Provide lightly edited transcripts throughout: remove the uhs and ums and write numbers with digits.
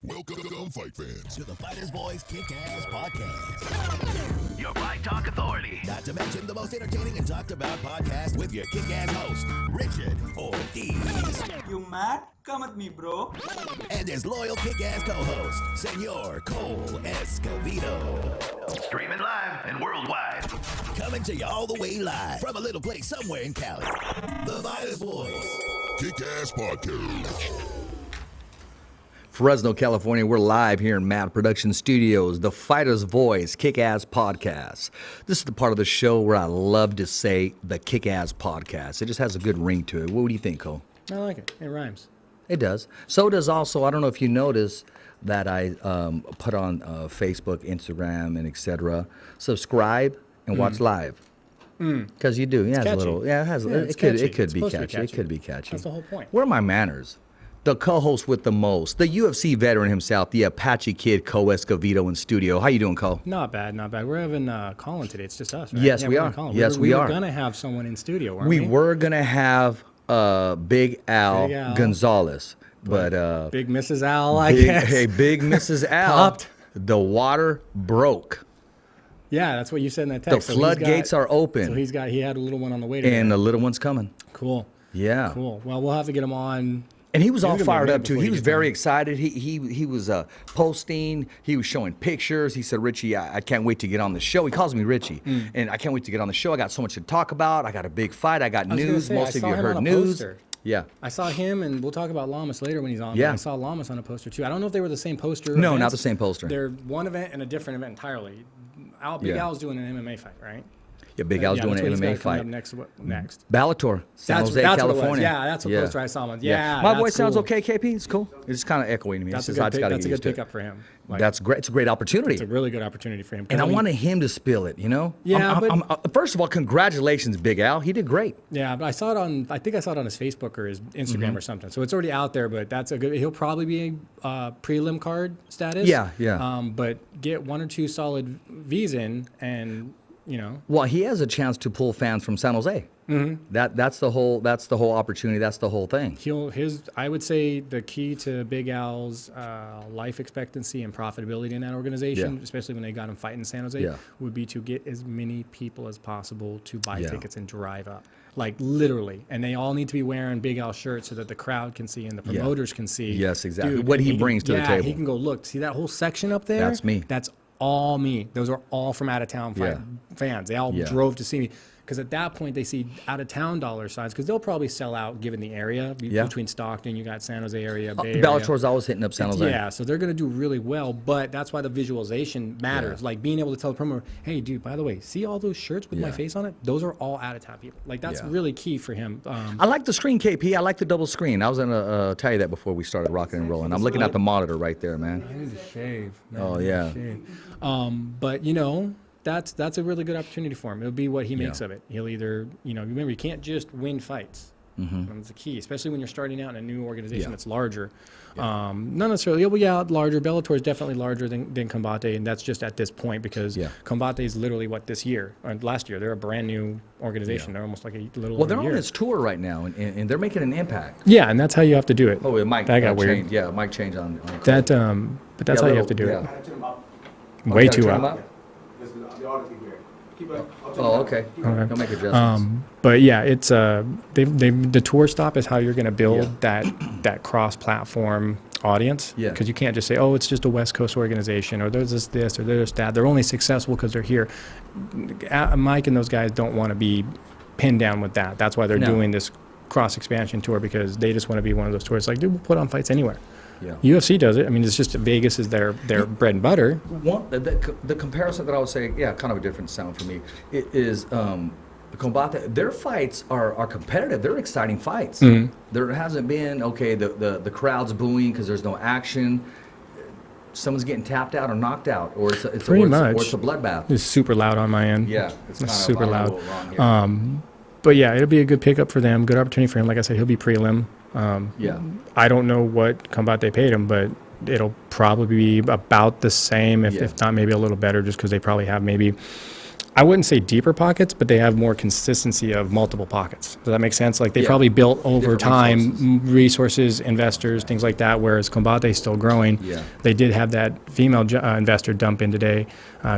Welcome, fight fans, to the Fighters Boys Kick-Ass Podcast. Your Fight Talk Authority. Not to mention the most entertaining and talked about podcast with your kick-ass host, Richard Ortiz. You mad? Come with me, bro. And his loyal kick-ass co-host, Senor Cole Escovedo. Streaming live and worldwide. Coming to you all the way live from a little place somewhere in Cali. The Fighters Boys Kick-Ass Podcast. Fresno, California, we're live here in Mad Production Studios, the Fighter's Voice Kick-Ass Podcast. This is the part of the show where I love to say the Kick-Ass Podcast. It just has a good ring to it. What do you think, Cole? I like it. It rhymes. It does. So does also, I don't know if you noticed that I put on Facebook, Instagram, and etc. Subscribe and watch live. Because you do. Yeah, catchy. a little. Yeah, it has. It's It could catchy. be It's supposed to be catchy. It catchy. could be catchy. That's the whole point. Where are my manners? The co-host with the most, the UFC veteran himself, the Apache Kid, Cole Escovedo in studio. How you doing, Cole? Not bad, not bad. We're having Colin today. It's just us, right? Yes, we we're are. not Colin. Yes, we we are. were going to have someone in studio, weren't We we? were gonna have Big Al Big Al. Gonzalez, but Big Mrs. Al, I big, guess. hey, Big Mrs. Al, Popped. the water broke. Yeah, that's what you said in that The text. So he's floodgates got- are open, So he had a little one on the way today. and the little one's coming. Cool. Yeah. Cool. Well, we'll have to get him on. And he was all gonna be a fired minute up too. before He you was get very done. excited. He was posting. He was showing pictures. He said, "Richie, I can't wait to get on the show." He calls me Richie, and I can't wait to get on the show. I got so much to talk about. I got a big fight. I got I was gonna news. say, I Most of saw you him heard on a news. poster. Yeah. I saw him, and we'll talk about Lamas later when he's on. Yeah. But I saw Lamas on a poster too. I don't know if they were the same poster. No, not events. the same poster. They're one event and a different event entirely. Big Yeah. Al's doing an MMA fight, right? Yeah, Big Al's Yeah, doing that's an what he's MMA got coming fight. up next. Next? Bellator, San That's Jose, what it was. California. Yeah, that's what poster I saw him on. Yeah, My that's voice sounds cool. okay, KP. It's cool. It's just kind of echoing to me. That's It's a just, I good, just gotta that's a get good used to it. pickup for him. Like, That's great. It's a great opportunity. it's a really good opportunity for him. And I Cody- wanted him to spill it, you know? Yeah, I'm, first of all, congratulations, Big Al. He did great. Yeah, but I saw it on. I think I saw it on his Facebook or his Instagram or something. So it's already out there. But that's a good. He'll probably be a prelim card status. Yeah. But get one or two solid V's in, and you know. Well, he has a chance to pull fans from San Jose. Mm-hmm. That's the whole opportunity. That's the whole thing. I would say the key to Big Al's life expectancy and profitability in that organization, Yeah. especially when they got him fighting in San Jose, Yeah. would be to get as many people as possible to buy Yeah. tickets and drive up. Like literally. And they all need to be wearing Big Al shirts so that the crowd can see and the promoters can see. Yes, exactly. Dude, What and he can- brings to the table. He can go, look, see that whole section up there? That's me. That's all me. Those are all from out of town fans. They all Yeah. drove to see me. Because at that point, they see out-of-town dollar signs, because they'll probably sell out given the area. Yeah. Between Stockton, you got San Jose area, Bay Area. Bellator's always hitting up San Jose. Yeah, so they're going to do really well, but that's why the visualization matters. Yeah. Like being able to tell the promoter, hey, dude, by the way, see all those shirts with my Yeah. face on it? Those are all out-of-town people. Like, that's Yeah. really key for him. I like the screen, KP. I like the double screen. I was going to tell you that before we started rocking and rolling. I'm looking at the monitor right there, man. I need to shave. Oh, yeah. But, you know, that's a really good opportunity for him. It'll be what he makes Yeah. of it. He'll either, you know, remember, you can't just win fights. That's the key, especially when you're starting out in a new organization Yeah. that's larger. Not necessarily, larger. Bellator is definitely larger than Combate, and that's just at this point because Yeah. Combate is literally this year, or last year. They're a brand new organization. They're almost like a little Well, over they're a on year. this tour right now, and they're making an impact. Yeah, and that's how you have to do it. Oh, it might That got weird. change. Yeah, it might change on But that's how you have to do yeah. it. Way Gotta too turn 'em up. Oh, okay. Don't make adjustments. But yeah, it's the tour stop is how you're going to build that cross-platform audience. Yeah. Because you can't just say, oh, it's just a West Coast organization, or there's this, or there's that. They're only successful because they're here. Mike and those guys don't want to be pinned down with that. That's why they're No. doing this cross-expansion tour, because they just want to be one of those tours. Like, dude, we'll put on fights anywhere. Yeah. UFC does it. I mean, it's just Vegas is their bread and butter. The comparison that I would say, yeah, kind of a different sound for me, is Combate. Their fights are competitive. They're exciting fights. There hasn't been, the crowd's booing because there's no action. Someone's getting tapped out or knocked out, or it's a bloodbath. It's super loud on my end. Yeah, it's kind of super loud. Around here. But yeah, it'll be a good pickup for them. Good opportunity for him. Like I said, he'll be prelim. Yeah. I don't know what Combate paid him, but it'll probably be about the same, if not maybe a little better, just because they probably have maybe I wouldn't say deeper pockets, but they have more consistency of multiple pockets. Does that make sense? Like they Yeah. probably built over Different time resources, investors, things like that. Whereas Combate is still growing. Yeah. They did have that female investor dump in today.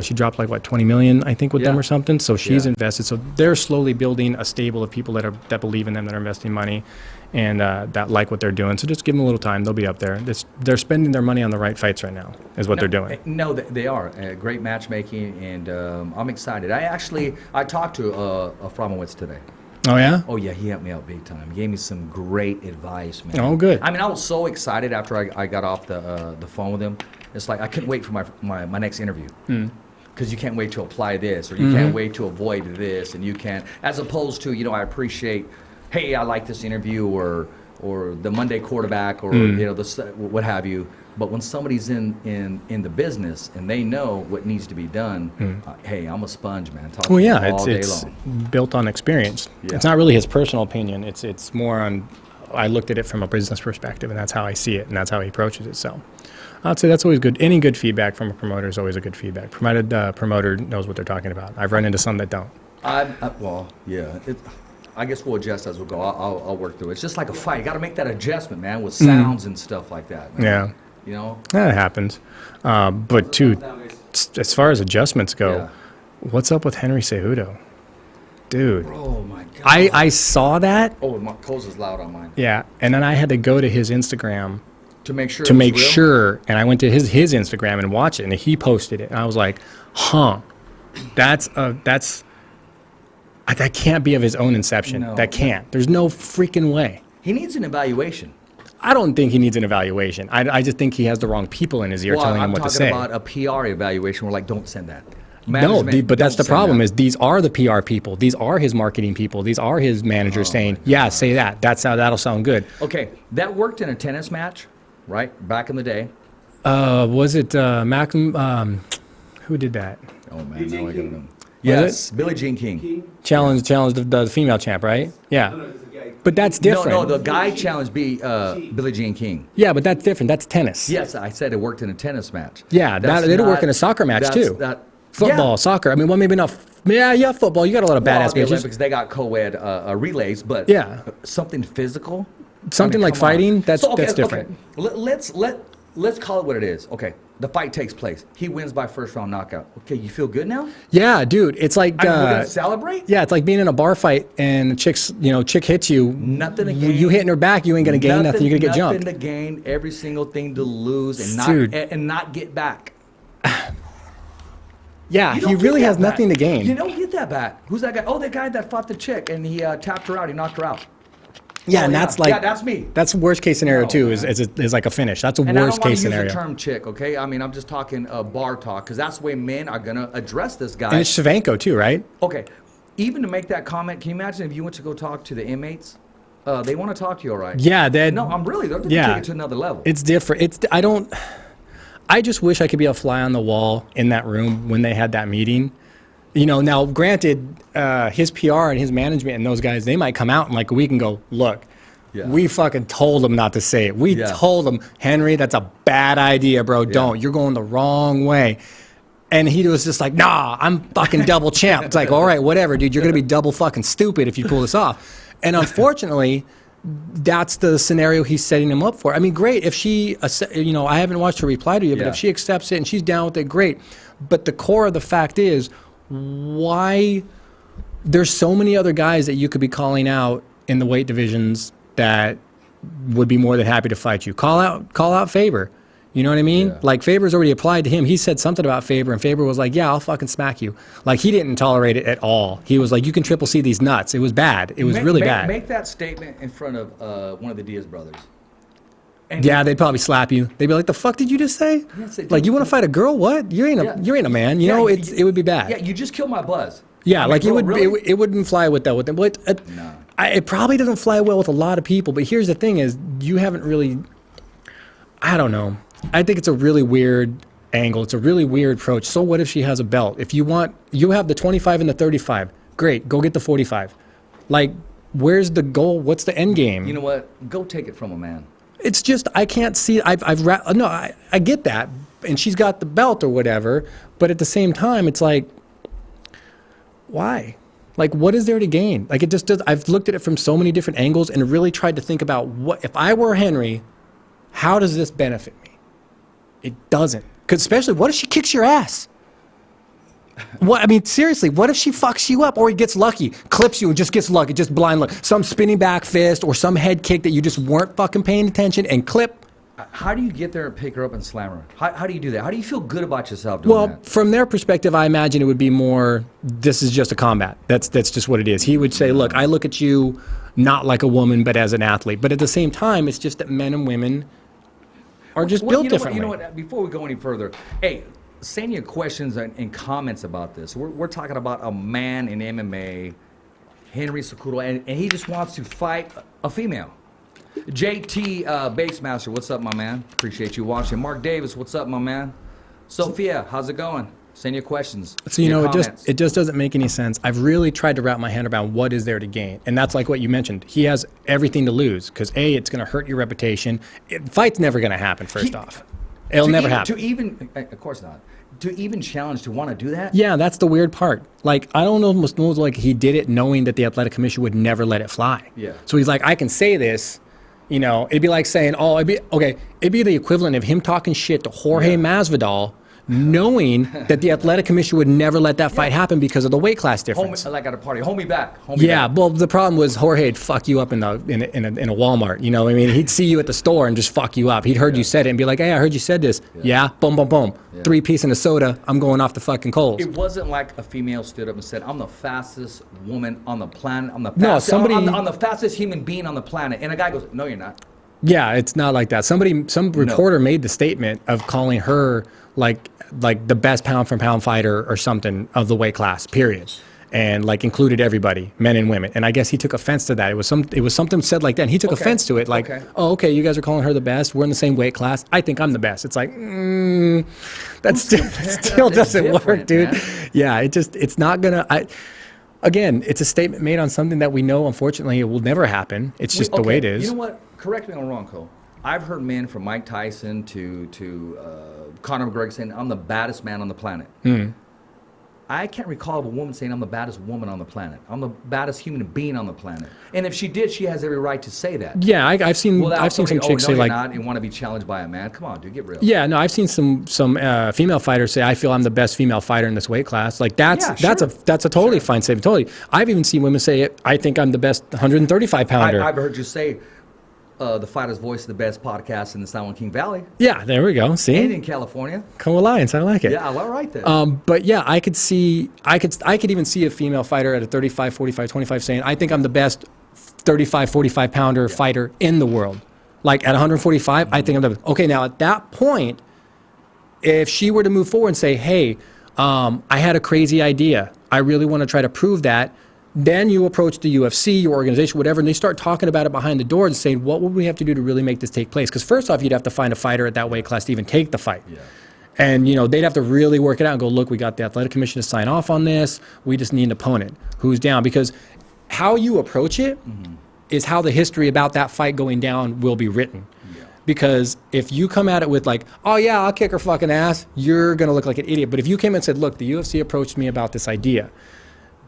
She dropped like what 20 million, I think, with them Yeah. or something. So she's Yeah. invested. So they're slowly building a stable of people that believe in them, that are investing money, and that like what they're doing. So just give them a little time; they'll be up there. They're spending their money on the right fights right now. Is what they're doing. No, they are. Great matchmaking, and I'm excited. I talked to Fromowitz today. Oh yeah. Oh, yeah, he helped me out big time. He gave me some great advice, man. Oh, good. I mean, I was so excited after I got off the phone with him. It's like I couldn't wait for my next interview. Because you can't wait to apply this, or you can't wait to avoid this, and you can't, as opposed to, I appreciate, hey, I like this interview, or the Monday quarterback, or, what have you. But when somebody's in the business and they know what needs to be done, hey, I'm a sponge, man. Talk Well, to yeah, them all day it's long. built on experience. Yeah. It's not really his personal opinion. It's more on. I looked at it from a business perspective, and that's how I see it, and that's how he approaches it. So, I'd say that's always good. Any good feedback from a promoter is always a good feedback. Promoted promoter knows what they're talking about. I've run into some that don't. Well, yeah. I guess we'll adjust as we go. I'll work through it. It's just like a fight. You got to make that adjustment, man, with sounds and stuff like that. Man. Yeah. That happens. But too, as far as adjustments go, Yeah. what's up with Henry Cejudo? Dude, Oh my God. I saw that. Oh, my Coles is loud on mine. Yeah, and then I had to go to his Instagram To make sure. to it was make real? sure, and I went to his Instagram and watched it, and he posted it, and I was like, huh, that can't be of his own inception. No. That can't. There's no freaking way. He needs an evaluation. I don't think he needs an evaluation. I just think he has the wrong people in his ear telling him I'm what to talking say. about a PR evaluation. We're like, don't send that. No, Management, but that's don't the send problem that. is these are the PR people. These are his marketing people. These are his managers saying, yeah, say that. That'll sound good. Okay, that worked in a tennis match, right? Back in the day. Was it Malcolm? Who did that? Oh man, now I gotta know. it? Yes, Billie Jean King. Challenge the female champ, right? Yeah. But that's different. No, the guy challenged Billie Jean King. Yeah, but that's different. That's tennis. Yes, I said it worked in a tennis match. Yeah, That's it'll work not- in a soccer match that's- too. Yeah. Football, soccer. I mean, well, maybe not. Yeah, football. You got a lot of Well, badass the bitches. Olympics, they got co-ed relays, but Yeah. something physical. Something like come on. fighting, that's different. Okay. Let's call it what it is. Okay, the fight takes place. He wins by first round knockout. Okay, you feel good now? Yeah, dude. It's like I mean, we're gonna celebrate. yeah, it's like being in a bar fight and chick hits you. Nothing to gain. You hitting her back, you ain't gonna gain nothing. You're gonna get jumped. Nothing to gain, every single thing to lose, and Dude. not get back. Yeah, You he don't really get has that back. nothing to gain. You don't get that back. Who's that guy? Oh, the guy that fought the chick and he tapped her out. He knocked her out. Yeah, Oh, and yeah. that's like Yeah, that's me. That's worst case scenario No, too. man. Is like a finish. That's a And worst I don't case want to scenario. use the term chick, okay? I mean, I'm just talking bar talk because that's the way men are gonna address this guy. And it's Shevchenko too, right? Okay, even to make that comment, can you imagine if you went to go talk to the inmates? They want to talk to you, all right? Yeah, that. No, I'm really. They're Yeah. take it to another level. It's different. I just wish I could be a fly on the wall in that room when they had that meeting. Now granted, his PR and his management and those guys, they might come out in like a week and go, look, Yeah. we fucking told him not to say it. We Yeah. told him, Henry, that's a bad idea, bro. Don't. You're going the wrong way. And he was just like, nah, I'm fucking double champ. It's like, all right, whatever, dude. You're going to be double fucking stupid if you pull this off. And unfortunately, that's the scenario he's setting him up for. I mean, great. If she, I haven't watched her reply to you, but Yeah. if she accepts it and she's down with it, great. But the core of the fact is, why there's so many other guys that you could be calling out in the weight divisions that would be more than happy to fight you. Call out Faber. You know what I mean? Yeah. Like Faber's already applied to him. He said something about Faber, and Faber was like, "Yeah, I'll fucking smack you." Like he didn't tolerate it at all. He was like, "You can triple C these nuts." It was bad. It was really bad. Make that statement in front of one of the Diaz brothers. And Yeah, they'd probably slap you. They'd be like, "The fuck did you just say? Yes, they Like do. you want to fight a girl? What? You ain't Yeah. a man. You Yeah, know, it would be bad. Yeah, you just killed my buzz. Yeah, I mean, like bro, it would really? it wouldn't fly with that with them. But it probably doesn't fly well with a lot of people. But here's the thing: is you haven't really. I don't know. I think it's a really weird angle. It's a really weird approach. So what if she has a belt? If you have the 25 and the 35. Great, go get the 45. Like, where's the goal? What's the end game? You know what? Go take it from a man. It's just I can't see. I get that, and she's got the belt or whatever. But at the same time, it's like why? Like, what is there to gain? Like, it just does. I've looked at it from so many different angles and really tried to think about what, if I were Henry, how does this benefit me? It doesn't. Because especially, what if she kicks your ass? What, I mean, seriously, what if she fucks you up or he gets lucky, clips you and just gets lucky, just blind luck, some spinning back fist or some head kick that you just weren't fucking paying attention and clip? How do you get there and pick her up and slam her? How do you do that? How do you feel good about yourself doing Well, that? from their perspective, I imagine it would be more, this is just a combat. That's just what it is. He would say, look, I look at you not like a woman, but as an athlete. But at the same time, it's just that men and women are just built differently. You know what? Before we go any further, hey, send your questions and comments about this. We're talking about a man in MMA, Henry Cejudo, and he just wants to fight a female. JT Basemaster, what's up, my man? Appreciate you watching. Mark Davis, what's up, my man? Sophia, how's it going? Send your questions. So, you your know, comments. it just doesn't make any sense. I've really tried to wrap my hand around what is there to gain. And that's like what you mentioned. He has everything to lose because, A, it's going to hurt your reputation. Fight's never going to happen, first off. It'll never happen. Of course not. To even challenge, to want to do that? Yeah, that's the weird part. Like, I don't almost know, like he did it knowing that the athletic commission would never let it fly. Yeah. So he's like, I can say this. You know, it'd be like saying, it'd be the equivalent of him talking shit to Jorge Masvidal, knowing that the athletic commission would never let that fight happen because of the weight class difference. Like at a party, hold me back. Hold me Yeah, back. well, the problem was Jorge'd fuck you up in a Walmart. You know what I mean? He'd see you at the store and just fuck you up. He'd heard you said it and be like, hey, I heard you said this. Yeah, boom, boom, boom. 3-piece and a soda, I'm going off the fucking coals. It wasn't like a female stood up and said, I'm the fastest woman on the planet. I'm the No, fastest, I'm the fastest human being on the planet. And a guy goes, no, you're not. Yeah, it's not like that. Some reporter made the statement of calling her like the best pound for pound fighter or something of the weight class, period. And like included everybody, men and women. And I guess he took offense to that. It was something said like that. And he took offense to it. Like, oh, okay, you guys are calling her the best. We're in the same weight class. I think I'm the best. It's like, that still doesn't work, dude. Man. Yeah, it's not gonna. Again, it's a statement made on something that we know, unfortunately, it will never happen. It's just the way it is. You know what? Correct me if I'm wrong, Cole. I've heard men from Mike Tyson to Conor McGregor saying, I'm the baddest man on the planet. I can't recall of a woman saying I'm the baddest woman on the planet. I'm the baddest human being on the planet. And if she did, she has every right to say that. Yeah, I've seen some chicks say like, not, and want to be challenged by a man. Come on, dude, get real. Yeah, no, I've seen some female fighters say, I feel I'm the best female fighter in this weight class. Like that's a totally fine statement. Totally. I've even seen women say, I think I'm the best 135 pounder. I've heard you say, the Fighter's Voice is the best podcast in the San Joaquin Valley. Yeah, there we go. See? And in California. Come Alliance, I like it. Yeah, all right then. But yeah, I could even see a female fighter at a 35, 45, 25 saying, I think I'm the best 35, 45 pounder fighter in the world. Like at 145, I think I'm the best. Okay, now at that point, if she were to move forward and say, hey, I had a crazy idea. I really want to try to prove that. Then you approach the UFC, your organization, whatever, and they start talking about it behind the doors and saying, what would we have to do to really make this take place? Because first off, you'd have to find a fighter at that weight class to even take the fight. Yeah. And, you know, they'd have to really work it out and go, look, we got the athletic commission to sign off on this. We just need an opponent who's down. Because how you approach it is how the history about that fight going down will be written. Yeah. Because if you come at it with like, oh, yeah, I'll kick her fucking ass, you're going to look like an idiot. But if you came and said, look, the UFC approached me about this idea.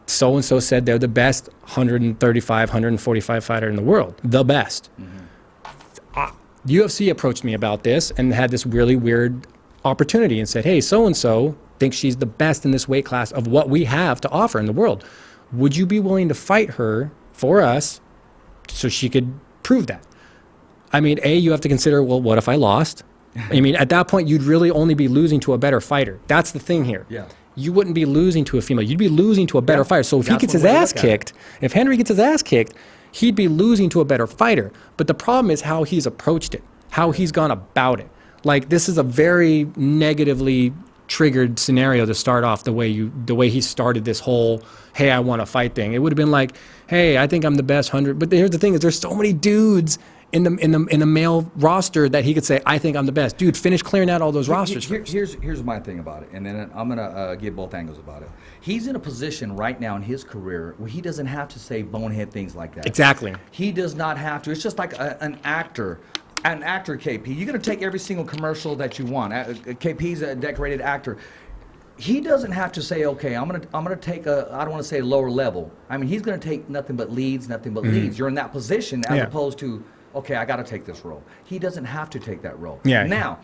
So-and-so said they're the best 135, 145 fighter in the world. The best. UFC approached me about this and had this really weird opportunity and said, hey, so-and-so thinks she's the best in this weight class of what we have to offer in the world. Would you be willing to fight her for us so she could prove that? I mean, A, you have to consider, well, what if I lost? I mean, at that point, you'd really only be losing to a better fighter. That's the thing here. Yeah. You wouldn't be losing to a female. You'd be losing to a better fighter. So if he gets his ass kicked, if Henry gets his ass kicked, he'd be losing to a better fighter. But the problem is how he's approached it, how he's gone about it. Like, this is a very negatively triggered scenario to start off the way he started this whole, hey, I want to fight thing. It would have been like, hey, I think I'm the best 100. But here's the thing is there's so many dudes in the male roster that he could say, I think I'm the best. Dude, finish clearing out all those rosters first. Here's my thing about it, and then I'm going to give both angles about it. He's in a position right now in his career where he doesn't have to say bonehead things like that. Exactly. He does not have to. It's just like an actor. An actor, KP. You're going to take every single commercial that you want. KP's a decorated actor. he doesn't have to say, okay, I'm gonna take I don't want to say lower level. I mean, he's gonna take nothing but leads. You're in that position as opposed to, okay, I got to take this role. He doesn't have to take that role. Yeah. Now,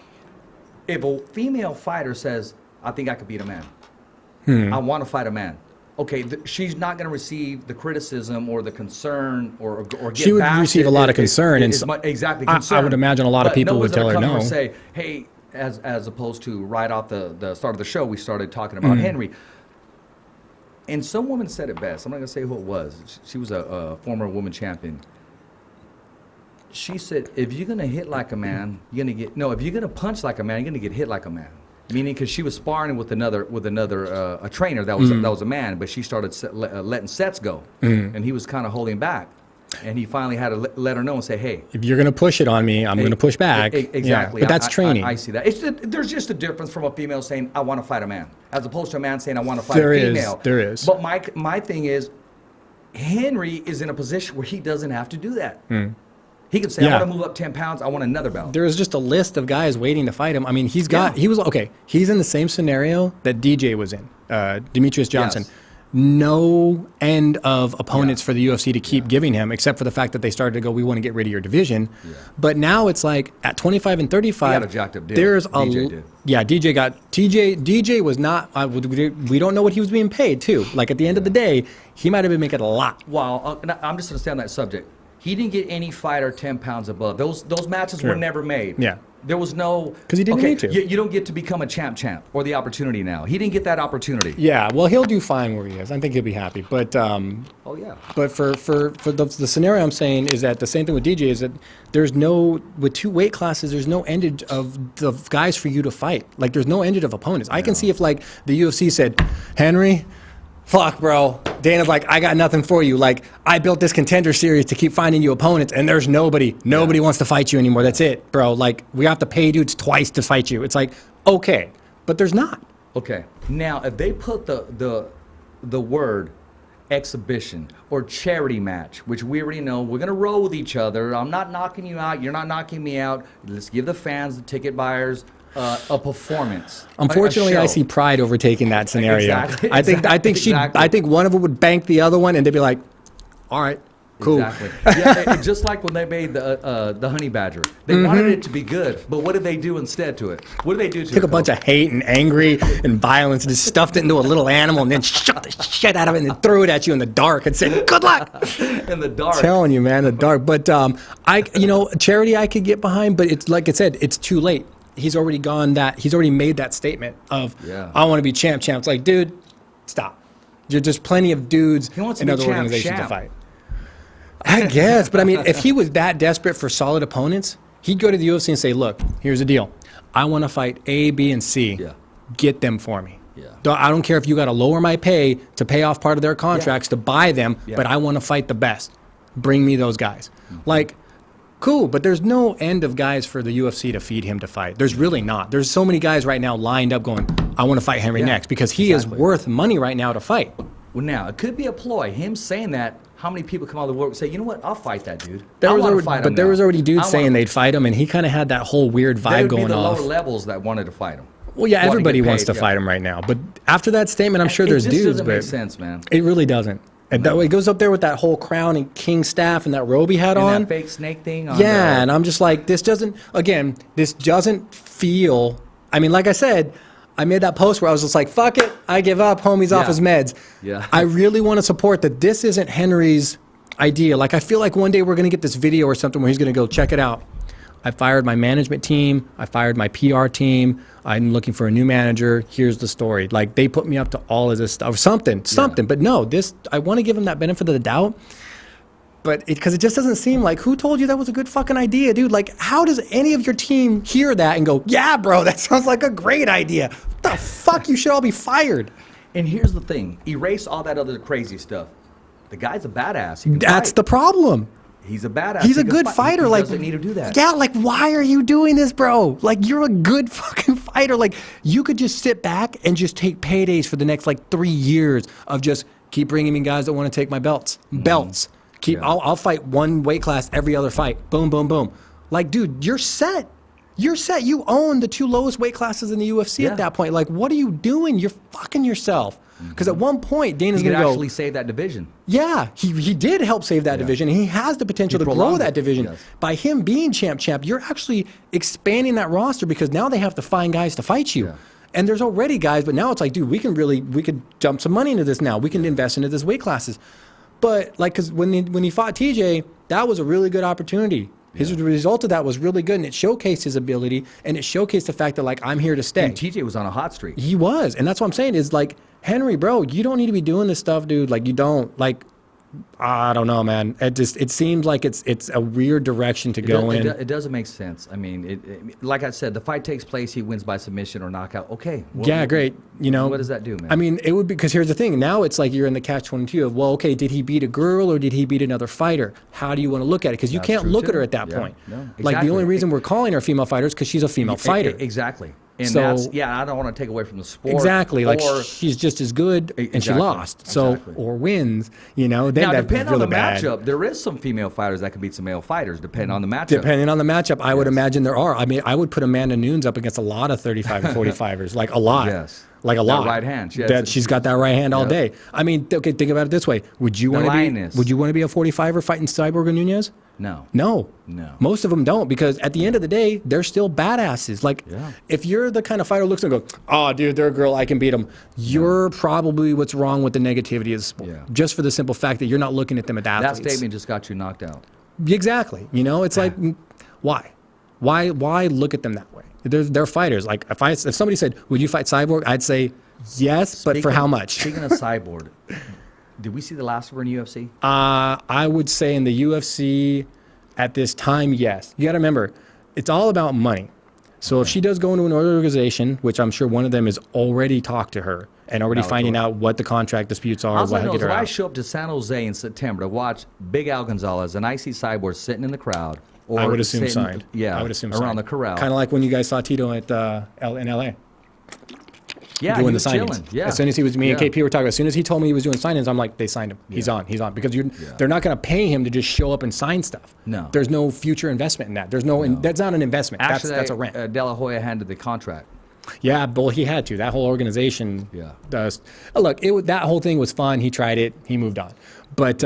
if a female fighter says, I think I could beat a man, I want to fight a man. Okay, she's not going to receive the criticism or the concern or get She would bashed receive a lot of concern, and exactly I concern. would imagine a lot of But people no would one's gonna tell her come no. and say, hey, as opposed to right off the start of the show, we started talking about Henry. And some woman said it best. I'm not going to say who it was. She was a former woman champion. She said, if you're going to hit like a man, you're going to get, no, if you're going to punch like a man, you're going to get hit like a man. Meaning, because she was sparring with another a trainer that was a man, but she started letting sets go, and he was kind of holding back, and he finally had to let her know and say, "Hey, If you're going to push it on me, I'm going to push back. Exactly. Yeah, but that's training. I see that. There's just a difference from a female saying, "I want to fight a man," as opposed to a man saying, "I want to fight There a is, female." there is. But my thing is, Henry is in a position where he doesn't have to do that. He can say, Yeah. "I want to move up 10 pounds. I want another belt." There is just a list of guys waiting to fight him. I mean, he's in the same scenario that DJ was in, Demetrius Johnson. Yes. No end of opponents for the UFC to keep giving him, except for the fact that they started to go, we want to get rid of your division. Yeah. But now it's like at 25 and 35, He got a jacked up deal. there's DJ did. Yeah, DJ was not, we don't know what he was being paid too. Like at the end of the day, he might have been making a lot. Well, I'm just going to stay on that subject. He didn't get any fighter 10 pounds above. Those matches were never made. Yeah. There was no... 'Cause he didn't need to. You don't get to become a champ or the opportunity now. He didn't get that opportunity. Yeah, well, he'll do fine where he is. I think he'll be happy. But Oh, yeah. But for the scenario I'm saying is that the same thing with DJ is that there's no, with two weight classes, there's no endage of the guys for you to fight. Like, there's no endage of opponents. I can see if, like, the UFC said, Henry, fuck, bro. Dana's like, I got nothing for you. Like, I built this contender series to keep finding you opponents, and there's nobody. Nobody wants to fight you anymore. That's it, bro. Like, we have to pay dudes twice to fight you. It's like, okay. But there's not. Okay. Now, if they put the word exhibition or charity match, which we already know, we're going to roll with each other. I'm not knocking you out. You're not knocking me out. Let's give the fans, the ticket buyers, a performance. Unfortunately, a I show. see Pride overtaking that scenario. Exactly, I think one of them would bank the other one, and they'd be like, "All right, cool." Exactly. Yeah, just like when they made the Honey Badger, they wanted it to be good, but what did they do instead to it? What did they do to it? Took a bunch of hate and angry and violence and just stuffed it into a little animal and then shot the shit out of it and then threw it at you in the dark and said, "Good luck." in the dark. Telling you, man, the dark. But charity I could get behind, but it's like I said, it's too late. He's already made that statement of, I want to be champ. It's like, dude, stop. There's plenty of dudes in other organizations to fight. I guess, but I mean, if he was that desperate for solid opponents, he'd go to the UFC and say, look, here's the deal. I want to fight A, B, and C. Yeah. Get them for me. Yeah. I don't care if you got to lower my pay to pay off part of their contracts to buy them, but I want to fight the best. Bring me those guys. Like, cool, but there's no end of guys for the UFC to feed him to fight. There's really not. There's so many guys right now lined up going, I want to fight Henry next, because he is worth money right now to fight. Well, now, it could be a ploy. Him saying that, how many people come out of the work and say, you know what, I'll fight that dude. There was already dudes saying they'd fight him, and he kind of had that whole weird vibe going off. There would be the lower levels that wanted to fight him. Well, yeah, everybody wants to fight him right now. But after that statement, I'm sure there's dudes. It doesn't but make sense, man. It really doesn't. And that way, it goes up there with that whole crown and king staff and that robe he had on. And that fake snake thing. And I'm just like, this doesn't feel, I mean, like I said, I made that post where I was just like, fuck it, I give up, homie's off his meds. Yeah. I really want to support that this isn't Henry's idea. Like, I feel like one day we're going to get this video or something where he's going to go, check it out. I fired my management team. I fired my PR team. I'm looking for a new manager. Here's the story. Like, they put me up to all of this stuff, something. But no, I want to give him that benefit of the doubt. But because it just doesn't seem like, who told you that was a good fucking idea, dude? Like, how does any of your team hear that and go, yeah, bro, that sounds like a great idea? What the fuck? You should all be fired. And here's the thing. Erase all that other crazy stuff. The guy's a badass. That's the problem. He's a badass. He's a good fighter. He doesn't need to do that. Yeah, like, why are you doing this, bro? Like, you're a good fucking fighter. Like, you could just sit back and just take paydays for the next, 3 years of just keep bringing me guys that want to take my belts. I'll fight one weight class every other fight. Boom, boom, boom. Like, dude, you're set. You're set. You own the 2 lowest weight classes in the UFC Yeah. at that point. Like, what are you doing? You're fucking yourself. Because at one point, Dana's He could going to go, actually save that division. yeah, he did help save that division. He has the potential to grow prolonged that it, division. yes. By him being champ, you're actually expanding that roster because now they have to find guys to fight you. Yeah. And there's already guys, but now it's like, dude, we could dump some money into this now. We can invest into this weight classes. But like, because when he fought TJ, that was a really good opportunity. His result of that was really good, and it showcased his ability, and it showcased the fact that, like, I'm here to stay. And TJ was on a hot streak. He was, and that's what I'm saying is, like, Henry, bro, you don't need to be doing this stuff, dude. Like, you don't, like, I don't know, man. It seems like it's a weird direction to go in. It doesn't make sense. I mean, like I said, the fight takes place. He wins by submission or knockout. Okay. Yeah, great. You know, what does that do, man? I mean, it would be, because here's the thing. Now it's like you're in the catch-22 of, well, okay, did he beat a girl or did he beat another fighter? How do you want to look at it? Because you That's can't true, look at too. her at that Yeah, point. no, Like, the exactly. only reason we're calling her female fighter is because she's a female fighter. Exactly. And So- that's, I don't want to take away from the sport. Exactly. Like, or, she's just as good and she Exactly, lost. So, exactly. or wins, you know, then now, that's depending really on the bad. matchup, there is some female fighters that can beat some male fighters, depending on the matchup. Depending on the matchup, I would imagine there are. I mean, I would put Amanda Nunes up against a lot of 35 and 45ers, like a lot. Yes. Like a That lot. right hand, yes. That she's got that right hand all Yep. day. I mean, okay, think about it this way. Would you The want to be? lioness. Would you want to be a 45er fighting Cyborg or Nunez? No. No. No. Most of them don't, because at the end of the day, they're still badasses. Like, Yeah. if you're the kind of fighter who looks and goes, oh, dude, they're a girl, I can beat them, you're probably what's wrong with the negativity of the sport. Yeah. Just for the simple fact that you're not looking at them as That athletes. statement just got you knocked out. Exactly. You know, it's like, why? Why look at them that way? They're fighters. Like, if somebody said, would you fight Cyborg? I'd say yes, but for how much? Speaking of Cyborg, did we see the last of her in UFC? I would say in the UFC at this time, yes. You got to remember, it's all about money. So if she does go into an organization, which I'm sure one of them has already talked to her and already Bellator. finding out what the contract disputes are, Also, what knows get her if I out. show up to San Jose in September to watch Big Al Gonzalez and I see Cyborg sitting in the crowd, or I would assume sitting, signed. Yeah, I would assume around signed. the corral. Kind of like when you guys saw Tito at in LA. yeah, Doing he the was signings. chilling. Yeah, As soon as he was, me and Yeah. KP were talking. As soon as he told me he was doing signings, I'm like, they signed him. He's on. He's on. Because they're not going to pay him to just show up and sign stuff. No. There's no future investment in that. There's no. That's not an investment. Actually, that's a rent. De La Hoya handed the contract. Yeah, well, he had to. That whole organization. Yeah. Does. Look, that whole thing was fun. He tried it. He moved on. But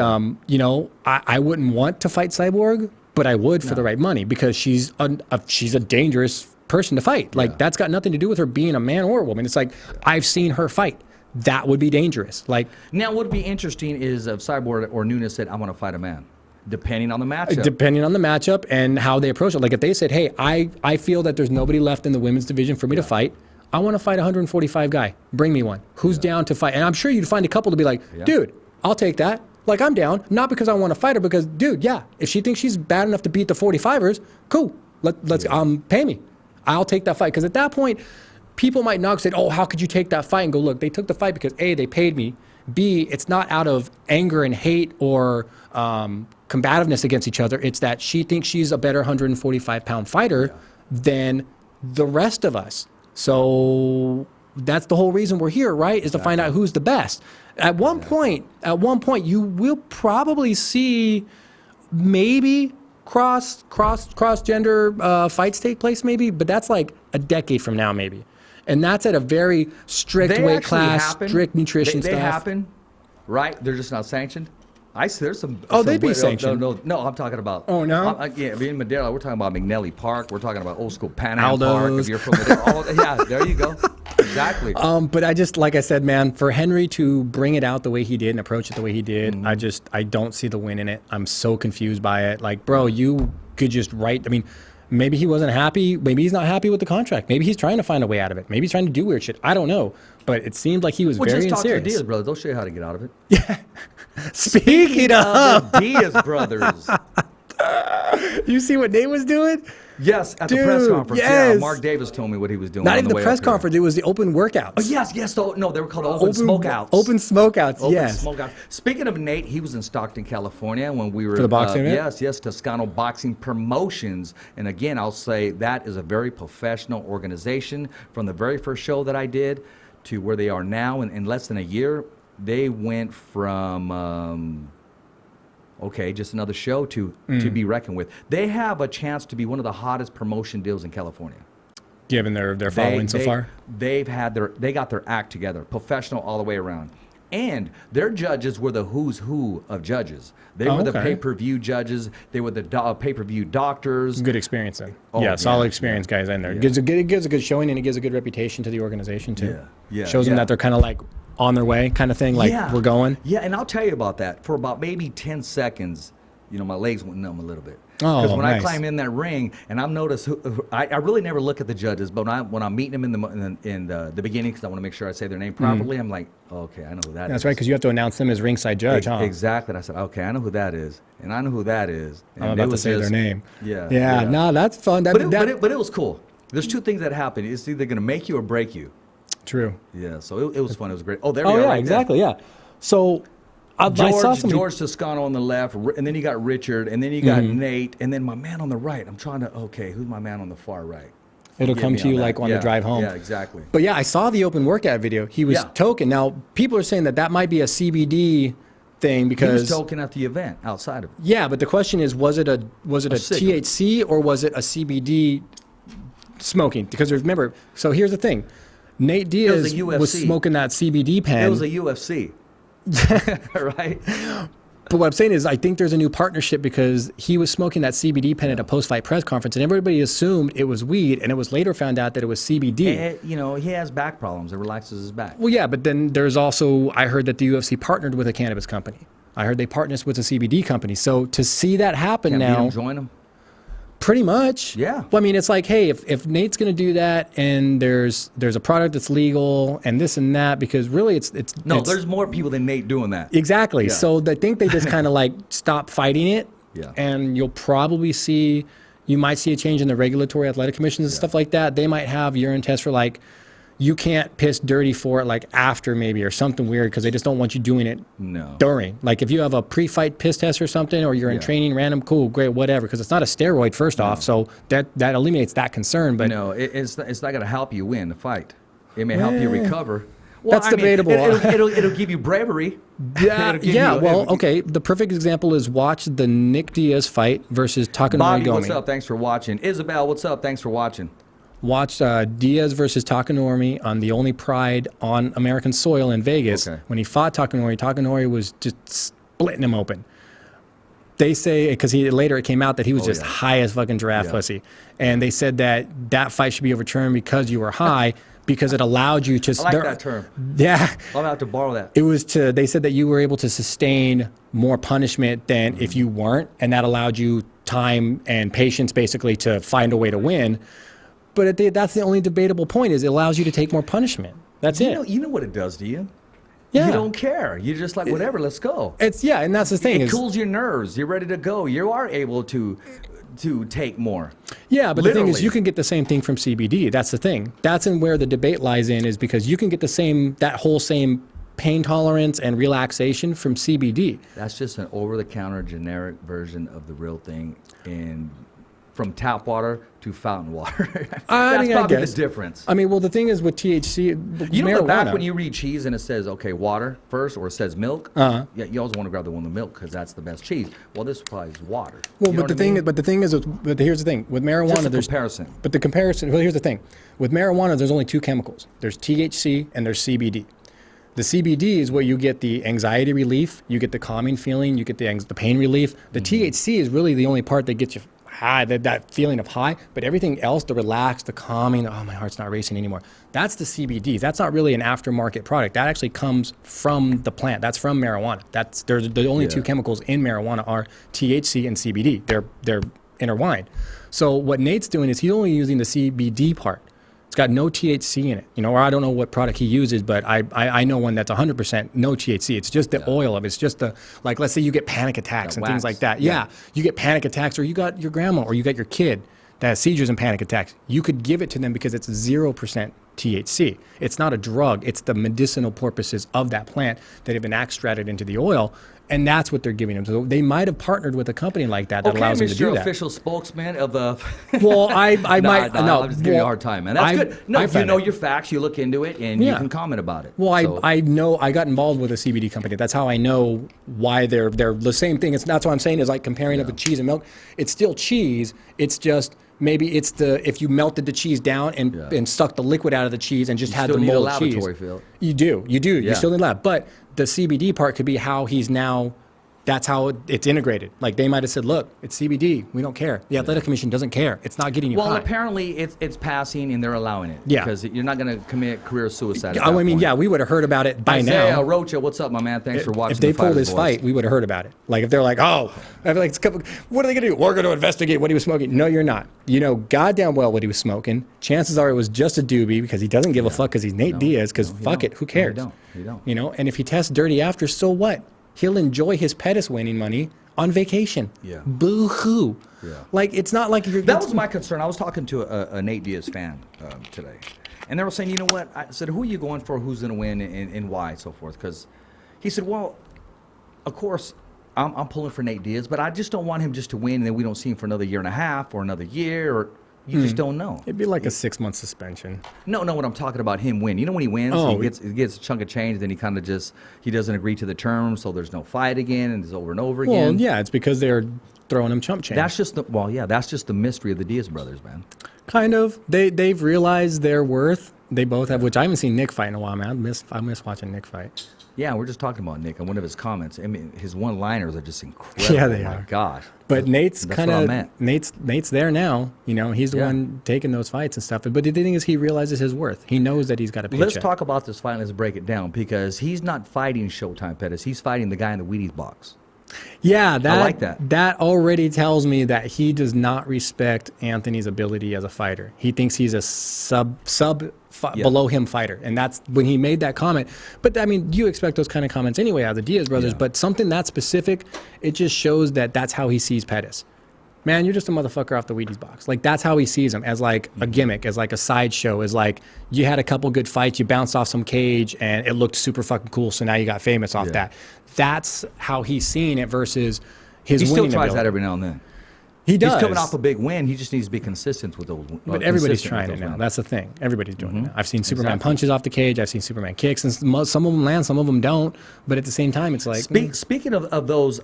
you know, I wouldn't want to fight Cyborg, but I would for the right money, because she's a dangerous person to fight. Like, that's got nothing to do with her being a man or a woman. It's like, I've seen her fight. That would be dangerous. Like, Now, what would be interesting is if Cyborg or Nunes said, "I want to fight a man," depending on the matchup. depending on the matchup and how they approach it. Like, if they said, hey, I feel that there's nobody left in the women's division for me to fight. I want to fight a 145 guy. Bring me one. Who's down to fight? And I'm sure you'd find a couple to be like, dude, I'll take that. Like, I'm down. Not because I want to fight her, because, dude, yeah, if she thinks she's bad enough to beat the 45ers, cool. Let's pay me. I'll take that fight. Because at that point, people might not say, oh, how could you take that fight? And go, look, they took the fight because A, they paid me. B, it's not out of anger and hate or combativeness against each other. It's that she thinks she's a better 145-pound fighter than the rest of us. So that's the whole reason we're here, right? Is to find out who's the best. At one point, you will probably see maybe cross-gender fights take place, maybe, but that's like a decade from now, maybe. And that's at a very strict They weight actually class, happen. strict nutrition They stuff. happen, right? They're just not sanctioned. There's some. Oh, some they'd be way- sanctioned. No, I'm talking about. Oh, no? Yeah, in Madera, we're talking about McNally Park. We're talking about old school Pan Am Aldo's. Park. If you're from Madera, yeah, there you go. Exactly. But I just, like I said, man, for Henry to bring it out the way he did and approach it the way he did, I don't see the win in it. I'm so confused by it. Like, bro, you could just write. I mean, maybe he wasn't happy. Maybe he's not happy with the contract. Maybe he's trying to find a way out of it. Maybe he's trying to do weird shit. I don't know. But it seemed like he was Well, very just talk to the serious. Diaz brothers. They'll show you how to get out of it. Speaking of, The Diaz brothers. you see what Nate was doing? Yes, at the press Dude, conference. yes. Yeah, Mark Davis told me what he was doing. Not on even the the way press up here. conference. It was the open workouts. Oh, yes. No, they were called open smokeouts. Open smokeouts, Open yes. smokeouts. Speaking of Nate, he was in Stockton, California when we were For the boxing event? Yes, Toscano Boxing Promotions. And again, I'll say that is a very professional organization. From the very first show that I did to where they are now, in less than a year, they went from Okay, just another show to be reckoned with. They have a chance to be one of the hottest promotion deals in California. Given their following so far. They got their act together, professional all the way around. And their judges were the who's who of judges. They were the pay-per-view judges. They were the pay-per-view doctors. Good experience then. Oh, yeah, solid yeah, experience guys in there. Yeah. It gives a good showing, and it gives a good reputation to the organization too. Yeah. Shows them that they're kind of like on their way kind of thing, like we're going. Yeah, and I'll tell you about that. For about maybe 10 seconds, my legs went numb a little bit. Oh, Because when I nice. climb in that ring, and I've noticed, I really never look at the judges, but when I'm meeting them in the beginning, because I want to make sure I say their name properly, I'm like, okay, I know who that is. That's right, because you have to announce them as ringside judge, huh? Exactly. And I said, okay, I know who that is, and I know who that is. And I'm it about to was say their just- name. Yeah. No, that's fun. But it was cool. There's two things that happen. It's either going to make you or break you. True. Yeah, so it was fun. It was great. Oh, there we Oh are. yeah, right there. exactly. Yeah. So I saw somebody. George Toscano on the left, and then you got Richard, and then you got Nate, and then my man on the right. I'm trying to, who's my man on the far right? It'll Get come me to you that. like on the drive home. Yeah, exactly. But yeah, I saw the open workout video. He was Yeah. token. Now people are saying that might be a CBD thing He because was token at the event outside of it. yeah, but the question is, was it a cigarette. THC or was it a CBD smoking? Because remember, so here's the thing, Nate Diaz a was UFC. smoking that CBD pen. It was a UFC. Right? But what I'm saying is, I think there's a new partnership because he was smoking that CBD pen at a post-fight press conference, and everybody assumed it was weed, and it was later found out that it was CBD. And, he has back problems. It relaxes his back. Well, yeah, but then there's also, I heard that the UFC partnered with a cannabis company. I heard they partnered with a CBD company. So to see that happen Can't beat now, him, join him. pretty much. Yeah. Well, I mean, it's like, hey, if Nate's going to do that, and there's a product that's legal, and this and that, because really it's There's more people than Nate doing that. exactly. Yeah. So I think they just kind of like stop fighting it. Yeah. And you'll probably you might see a change in the regulatory athletic commissions and stuff like that. They might have urine tests for like, you can't piss dirty for it like after maybe or something weird because they just don't want you doing it during. Like if you have a pre-fight piss test or something, or you're in training, random, cool, great, whatever, because it's not a steroid first off, so that eliminates that concern. But it's not going to help you win the fight. It may help you recover. That's debatable. It'll give you bravery. Okay. The perfect example is watch the Nick Diaz fight versus Takanori Bobby, Gomi. what's up? Thanks for watching. Isabel, what's up? Thanks for watching. Watch Diaz versus Takanori on the only Pride on American soil in Vegas. Okay. When he fought Takanori was just splitting him open. They say, because later it came out that he was just high as fucking giraffe pussy. And they said that fight should be overturned because you were high, because it allowed you to... I like that term. Yeah. I'll have to borrow that. It was they said that you were able to sustain more punishment than if you weren't, and that allowed you time and patience basically to find a way to win. But that's the only debatable point, is it allows you to take more punishment. That's it. You know what it does to you? Yeah. You don't care. You're just like, whatever, let's go. And that's the thing. It cools your nerves. You're ready to go. You are able to take more. Yeah, but the thing is, Literally. you can get the same thing from CBD. That's the thing. That's in where the debate lies in, is because you can get that whole same pain tolerance and relaxation from CBD. That's just an over-the-counter generic version of the real thing, and from tap water to fountain water. That's probably the difference. I mean, well, the thing is with THC, You know, marijuana. the back when you read cheese and it says, okay, water first, or it says milk, yeah, you always want to grab the one with milk because that's the best cheese. Well, this probably is water. Well, You know but the what I thing, mean? but here's the thing with marijuana. Just a there's comparison. But the comparison. Well, here's the thing with marijuana. There's only two chemicals. There's THC and there's CBD. The CBD is where you get the anxiety relief, you get the calming feeling, you get the pain relief. The THC is really the only part that gets you high, that feeling of high, but everything else, the relaxed, the calming, oh, my heart's not racing anymore. That's the CBD. That's not really an aftermarket product. That actually comes from the plant. That's from marijuana. There's the only two chemicals in marijuana are THC and CBD. They're intertwined. So what Nate's doing is he's only using the CBD part. It's got no THC in it, or I don't know what product he uses, but I know one that's 100% no THC. It's just the oil of it. It's just like, let's say you get panic attacks and things like that. Yeah, you get panic attacks, or you got your grandma, or you got your kid that has seizures and panic attacks. You could give it to them because it's 0% THC. It's not a drug. It's the medicinal purposes of that plant that have been extracted into the oil. And that's what they're giving them. So they might have partnered with a company like that allows them to do Mr. that. Official spokesman of the. Well, I might. No, I'm just giving you a hard time, man. That's good. No, if you found know it. your facts, you look into it, and you can comment about it. Well, So- I know I got involved with a CBD company. That's how I know why they're the same thing. That's what I'm saying is like comparing it with cheese and milk. It's still cheese. It's just maybe it's if you melted the cheese down and sucked the liquid out of the cheese and just had still the need a mold laboratory cheese. field. You do. Yeah. You still need lab. But the CBD part could be how he's now. That's how it's integrated. Like they might have said, "Look, it's CBD. We don't care. The athletic commission doesn't care. It's not getting you Well, high." apparently it's passing, and they're allowing it. Yeah. Because you're not going to commit career suicide. At I that mean, point. yeah, we would have heard about it by Isaiah now. Rocha, what's up, my man? Thanks for watching. If they the pulled Fighters his Voice. fight, we would have heard about it. Like if they're like, "Oh," I'd be like, "What are they gonna do? We're gonna investigate what he was smoking." No, you're not. You know goddamn well what he was smoking. Chances are it was just a doobie because he doesn't give a fuck because he's Nate Diaz. Because fuck it, who cares? He don't. You know, and if he tests dirty after, so what? He'll enjoy his Pettis winning money on vacation. Yeah. Boo hoo. Yeah. Like it's not like you're. That was my concern. I was talking to a Nate Diaz fan today, and they were saying, you know what? I said, who are you going for? Who's going to win, and why, so forth? Because he said, well, of course, I'm pulling for Nate Diaz, but I just don't want him just to win, and then we don't see him for another year and a half or another year, or you just don't know. It'd be like a 6-month suspension. No, what I'm talking about, him win. You know when he wins, Oh, he gets a chunk of change, then he kind of he doesn't agree to the terms, so there's no fight again, and it's over and over Well, again. yeah, it's because they're throwing him chump change. That's just that's just the mystery of the Diaz brothers, man. Kind of. They've realized their worth. They both have, which I haven't seen Nick fight in a while, man. I miss watching Nick fight. Yeah, we're just talking about Nick and one of his comments. I mean, his one-liners are just incredible. Yeah, they oh are. My gosh. But Nate's That's kind what I of meant. Nate's there now. You know, he's the Yeah. one taking those fights and stuff. But the thing is, he realizes his worth. He knows that he's got to pay. Let's talk about this fight. Let's break it down because he's not fighting Showtime Pettis. He's fighting the guy in the Wheaties box. Yeah, that, I like that. That already tells me that he does not respect Anthony's ability as a fighter. He thinks he's a below him fighter, and that's when he made that comment. But I mean, you expect those kind of comments anyway out of the Diaz brothers. Yeah. But something that specific, it just shows that that's how he sees Pettis. Man, you're just a motherfucker off the Wheaties box. Like that's how he sees him, as like a gimmick, as like a sideshow, as like you had a couple good fights, you bounced off some cage, and it looked super fucking cool. So now you got famous off that. That's how he's seeing it versus his He winning still tries ability. that every now and then. He does. He's coming off a big win. He just needs to be consistent with those. But everybody's consistent with trying it those now. wins. That's the thing. Everybody's doing it now. I've seen Superman Exactly. punches off the cage. I've seen Superman kicks, and some of them land, some of them don't. But at the same time, it's like Speaking of those,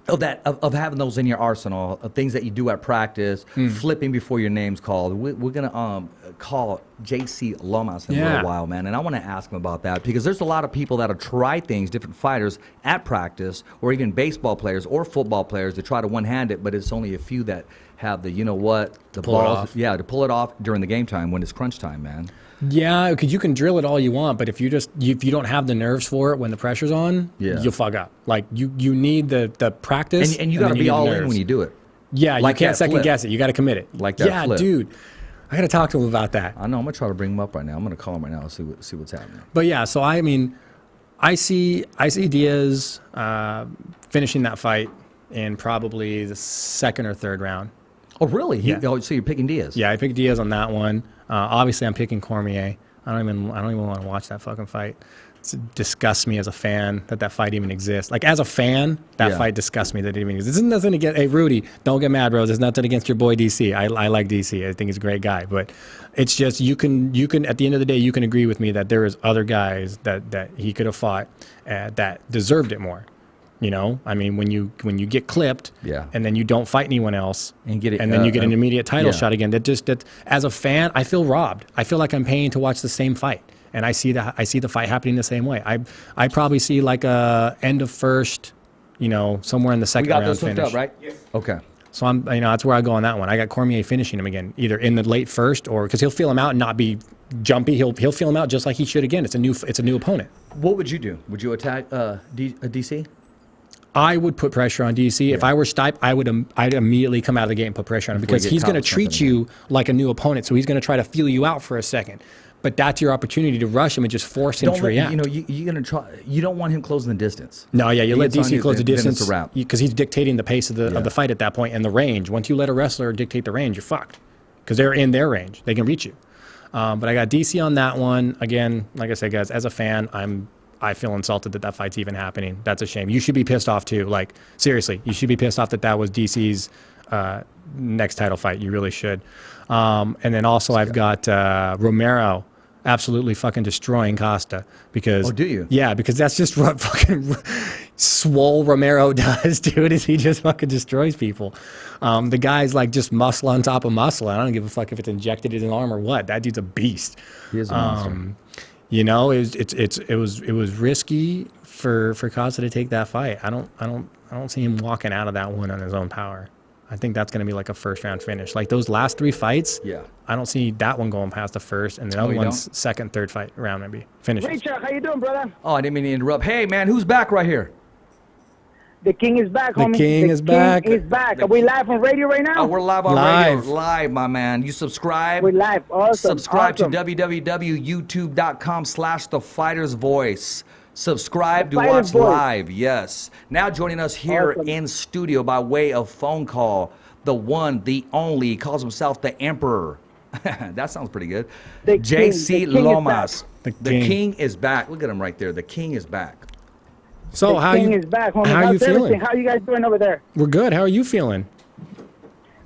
of having those in your arsenal, of things that you do at practice, flipping before your name's called. We're gonna call JC Lomas in a Yeah. little while, man, and I want to ask him about that because there's a lot of people that have tried things, different fighters at practice, or even baseball players or football players to try to one-hand it, but it's only a few that have the Pull it off. Yeah, to pull it off during the game time when it's crunch time, man. yeah, because you can drill it all you want, but if you don't have the nerves for it when the pressure's on, Yeah. you'll fuck up. Like you need the practice, And you got to then be need the all in nerves. when you do it. Yeah, Like you can't that second flip. guess it. You got to commit it. Like that Yeah, flip. dude. I got to talk to him about that. I know. I'm gonna try to bring him up right now. I'm gonna call him right now and see what's happening. But yeah, so I mean, I see Diaz finishing that fight in probably the second or third round. Oh, really? Yeah. So you're picking Diaz? Yeah, I picked Diaz on that one. Obviously, I'm picking Cormier. I don't even want to watch that fucking fight. It disgusts me as a fan that fight even exists. Like as a fan, that Yeah. fight disgusts me that it even exists. This is nothing against. Hey, Rudy, don't get mad, bro. There's nothing against your boy DC. I like DC. I think he's a great guy. But it's just you can at the end of the day you can agree with me that there is other guys that he could have fought that deserved it more. You know, I mean, when you get clipped, Yeah. and then you don't fight anyone else, And get it- and then you get an immediate title yeah. shot again. That as a fan, I feel robbed. I feel like I'm paying to watch the same fight, and I see the fight happening the same way. I probably see like a end of first, somewhere in the We second got round those hooked finish. up, right? Yes. Okay. So I'm, that's where I go on that one. I got Cormier finishing him again, either in the late first or because he'll feel him out and not be jumpy. He'll feel him out just like he should again. It's a new opponent. What would you do? Would you attack DC? I would put pressure on DC. If I were Stipe, I'd immediately come out of the gate and put pressure on him Before you because get he's caught going to with treat something, you like a new opponent. So he's going to try to feel you out for a second. But that's your opportunity to rush him and just force him Don't to let, react. you're gonna try. You don't want him closing the distance. No, yeah, you He let gets on DC you, close the then it's distance a wrap. because he's dictating the pace of Yeah. the fight at that point and the range. Once you let a wrestler dictate the range, you're fucked because they're in their range. They can reach you. But I got DC on that one. Again, like I said, guys, as a fan, I feel insulted that fight's even happening. That's a shame. You should be pissed off too. Like, seriously, you should be pissed off that was DC's next title fight. You really should. And then also I've got Romero absolutely fucking destroying Costa because. Oh, do you? Yeah, because that's just what fucking swole Romero does, dude. Is he just fucking destroys people. The guy's like just muscle on top of muscle. I don't give a fuck if it's injected in his arm or what. That dude's a beast. He is a monster. You know, it was risky for Costa to take that fight. I don't see him walking out of that one on his own power. I think that's going to be like a first round finish. Like those last 3 fights, Yeah. I don't see that one going past the first, and the other you one's don't? second, third fight round maybe finishes. Hey Chuck, how you doing, brother? Oh, I didn't mean to interrupt. Hey, man, who's back right here? The king is back, The homie. king is back. King is back. Are we live on radio right now? Oh, we're live on Live. radio. Live, my man. You subscribe. We're live. Awesome. Subscribe awesome. to www.youtube.com/thefightersvoice. Subscribe to Fighter's watch Voice. live. Yes. Now joining us here Awesome. in studio by way of phone call, the one, the only, he calls himself the Emperor. That sounds pretty good. The JC king is Lomas. back. The king is back. Look at him right there. The king is back. So The how king you is back, homie. how How's you feeling? everything? How you guys doing over there? We're good. How are you feeling?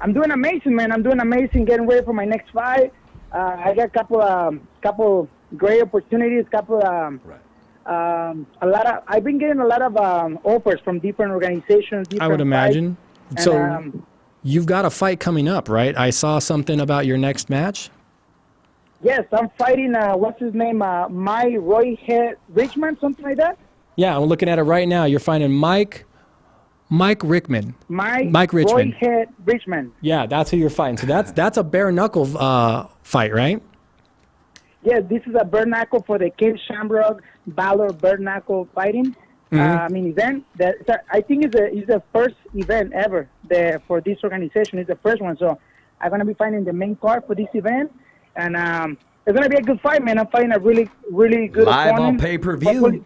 I'm doing amazing, man. I'm doing amazing. Getting ready for my next fight. I got a couple great opportunities. I've been getting a lot of offers from different organizations. I would different imagine. fights. So And, you've got a fight coming up, right? I saw something about your next match. yes, I'm fighting. What's his name? Roy Richmond, something like that. Yeah, I'm looking at it right now. You're finding Mike Rickman. Mike Richmond. Roy Richmond. Yeah, that's who you're fighting. So that's a bare knuckle fight, right? Yes, this is a bare knuckle for the Ken Shamrock Balor bare knuckle fighting. Event. I think it's the first event ever for this organization. It's the first one. So I'm gonna be fighting the main card for this event, and it's gonna be a good fight, man. I'm fighting a really, really good Live on opponent. pay-per-view. Hopefully-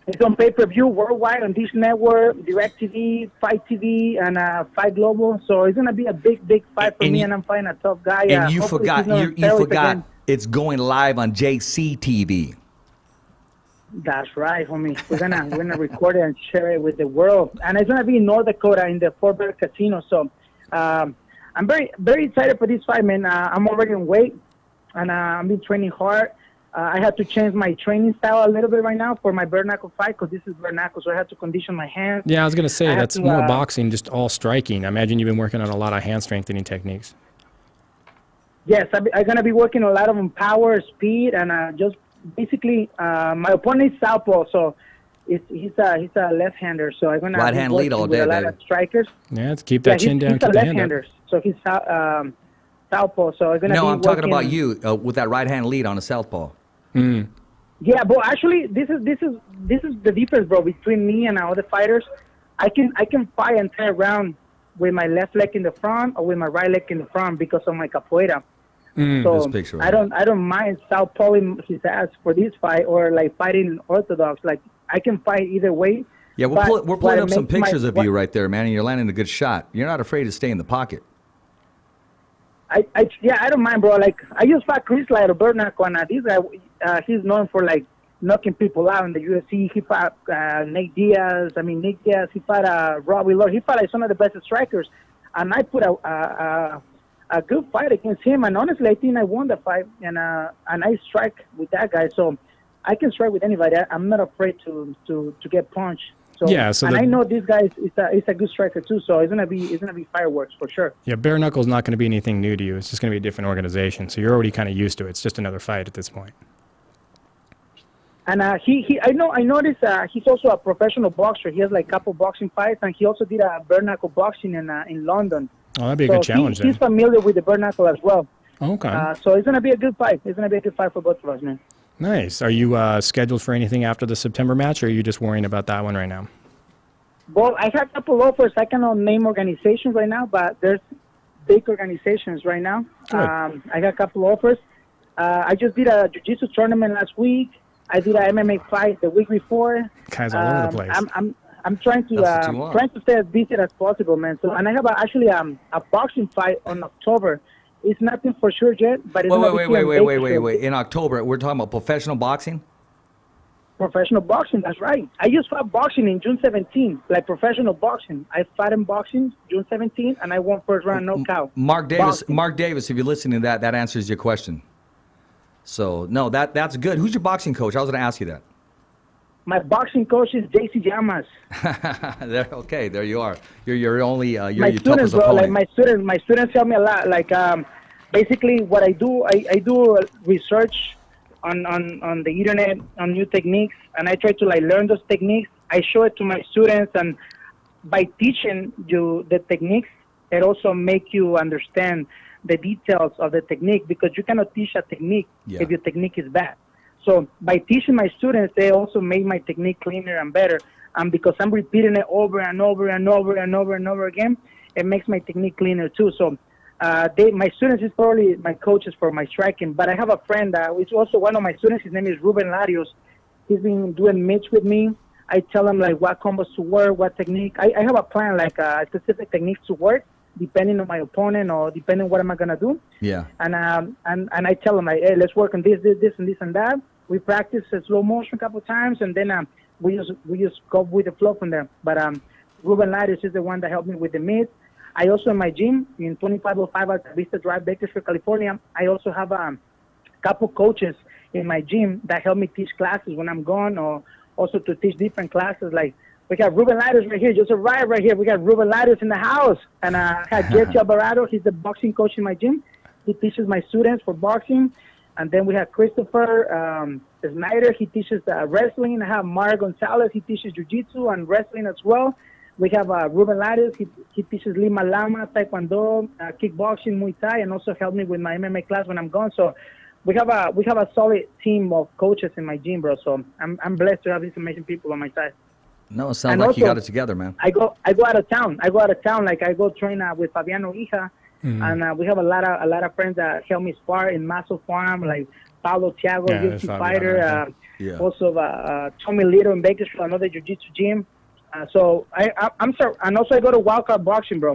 It's on pay-per-view worldwide on Dish Network, DirecTV, Fight TV, and Fight Global. So it's gonna be a big, big fight for And me, you- and I'm fighting a tough guy. And you hopefully forgot, he's not on you steroids forgot, again. it's going live on JCTV. That's right, homie. We're gonna record it and share it with the world, and it's gonna be in North Dakota in the Fort Bragg Casino. So I'm very, very excited for this fight, man. I'm already in weight, and I've been training hard. I had to change my training style a little bit right now for my bare knuckle fight because this is bare knuckle, so I have to condition my hands. Yeah, I was gonna say I have that's to, more boxing, just all striking. I imagine you've been working on a lot of hand strengthening techniques. Yes, I'm gonna be working a lot on power, speed, and just basically my opponent is southpaw, so he's a left-hander. So I'm gonna Right be hand lead working all with day, a lot baby. of strikers. Yeah, let's keep that chin down, he's keep a the hand up. left-hander, so he's southpaw. So I'm gonna No, be I'm talking about working- you with that right hand lead on a southpaw. Yeah, but actually, this is the difference, bro, between me and other fighters. I can fight entire round with my left leg in the front or with my right leg in the front because of my capoeira. This So picture I right don't mind southpawing his ass for this fight or like fighting orthodox. Like I can fight either way. Yeah, we're, but we're what pulling up some makes my- pictures of what- you right there, man, and you're landing a good shot. You're not afraid to stay in the pocket. I don't mind, bro. Like I just fought Chris Lighter, Bernardo, and this guy, he's known for like knocking people out in the UFC. He fought Nick Diaz. Nick Diaz. He fought Robbie Lawler. He fought like some of the best strikers, and I put a good fight against him. And honestly, I think I won the fight, and I strike with that guy. So I can strike with anybody. I'm not afraid to get punched. So, Yeah, so and the- I know this guy is a good striker too. So it's gonna be fireworks for sure. Yeah, bare knuckle's not going to be anything new to you. It's just going to be a different organization. So you're already kind of used to it. It's just another fight at this point. And I noticed he's also a professional boxer. He has like a couple boxing fights, and he also did a bare knuckle boxing in London. Oh, that'd be a So good challenge he's then. familiar with the bare knuckle as well. Okay. So it's gonna be a good fight. It's gonna be a good fight for both of us, man. Nice. Are you scheduled for anything after the September match, or are you just worrying about that one right now? Well, I have a couple offers. I cannot name organizations right now, but there's big organizations right now. Good. I got a couple offers. I just did a jiu-jitsu tournament last week. I did a MMA fight the week before. Guys all over the place. I'm trying to That's what you want. trying to stay as busy as possible, man. So and I have actually a boxing fight on October It's nothing for sure yet, but it's Wait. In October, we're talking about professional boxing? Professional boxing, that's right. I just fought boxing in June 17, like professional boxing. I fought in boxing June 17, and I won first round knockout. Mark Davis, Boxing. Mark Davis, if you're listening to that, that answers your question. So, no, that's good. Who's your boxing coach? I was going to ask you that. My boxing coach is JC Llamas. Okay, there you are. You're your only, you're My your students, toughest bro, like opponent. my students help me a lot. Like, basically, what I do, I do research on the internet on new techniques, and I try to like learn those techniques. I show it to my students, and by teaching you the techniques, it also make you understand the details of the technique, because you cannot teach a technique if your technique is bad. So by teaching my students, they also make my technique cleaner and better. And because I'm repeating it over and over and over and over and over again, it makes my technique cleaner too. So my students is probably my coaches for my striking. But I have a friend who's also one of my students. His name is Ruben Larios. He's been doing mitts with me. I tell him like what combos to work, what technique. I have a plan, like specific techniques to work, depending on my opponent or depending on what am I gonna do. Yeah. And I tell them like, hey, let's work on this, and that. We practice slow motion a couple of times, and then we just go with the flow from there. But Ruben Larios is the one that helped me with the mitts. I also in my gym in 2505 at Vista Drive, Bakersfield, California. I also have a couple coaches in my gym that help me teach classes when I'm gone, or also to teach different classes. Like we got Ruben Larios right here, just arrived right here. We got Ruben Larios in the house, and I had Jesse Alvarado. He's the boxing coach in my gym. He teaches my students for boxing. And then we have Christopher Snyder. He teaches wrestling. I have Mario Gonzalez. He teaches jiu-jitsu and wrestling as well. We have Ruben Larios. He teaches Lima Lama, Taekwondo, kickboxing, Muay Thai, and also help me with my MMA class when I'm gone. So we have a solid team of coaches in my gym, bro. So I'm blessed to have these amazing people on my side. No, it sounds And like also, you got it together, man. I go out of town. Like I go train with Fabiano Hija. And we have a lot of friends that help me spar in Muscle Farm, like Paulo Thiago, UFC fighter. Also Tommy Little in Bakersfield, another jiu-jitsu gym. So I'm sorry, and also I go to Wildcard Boxing, bro,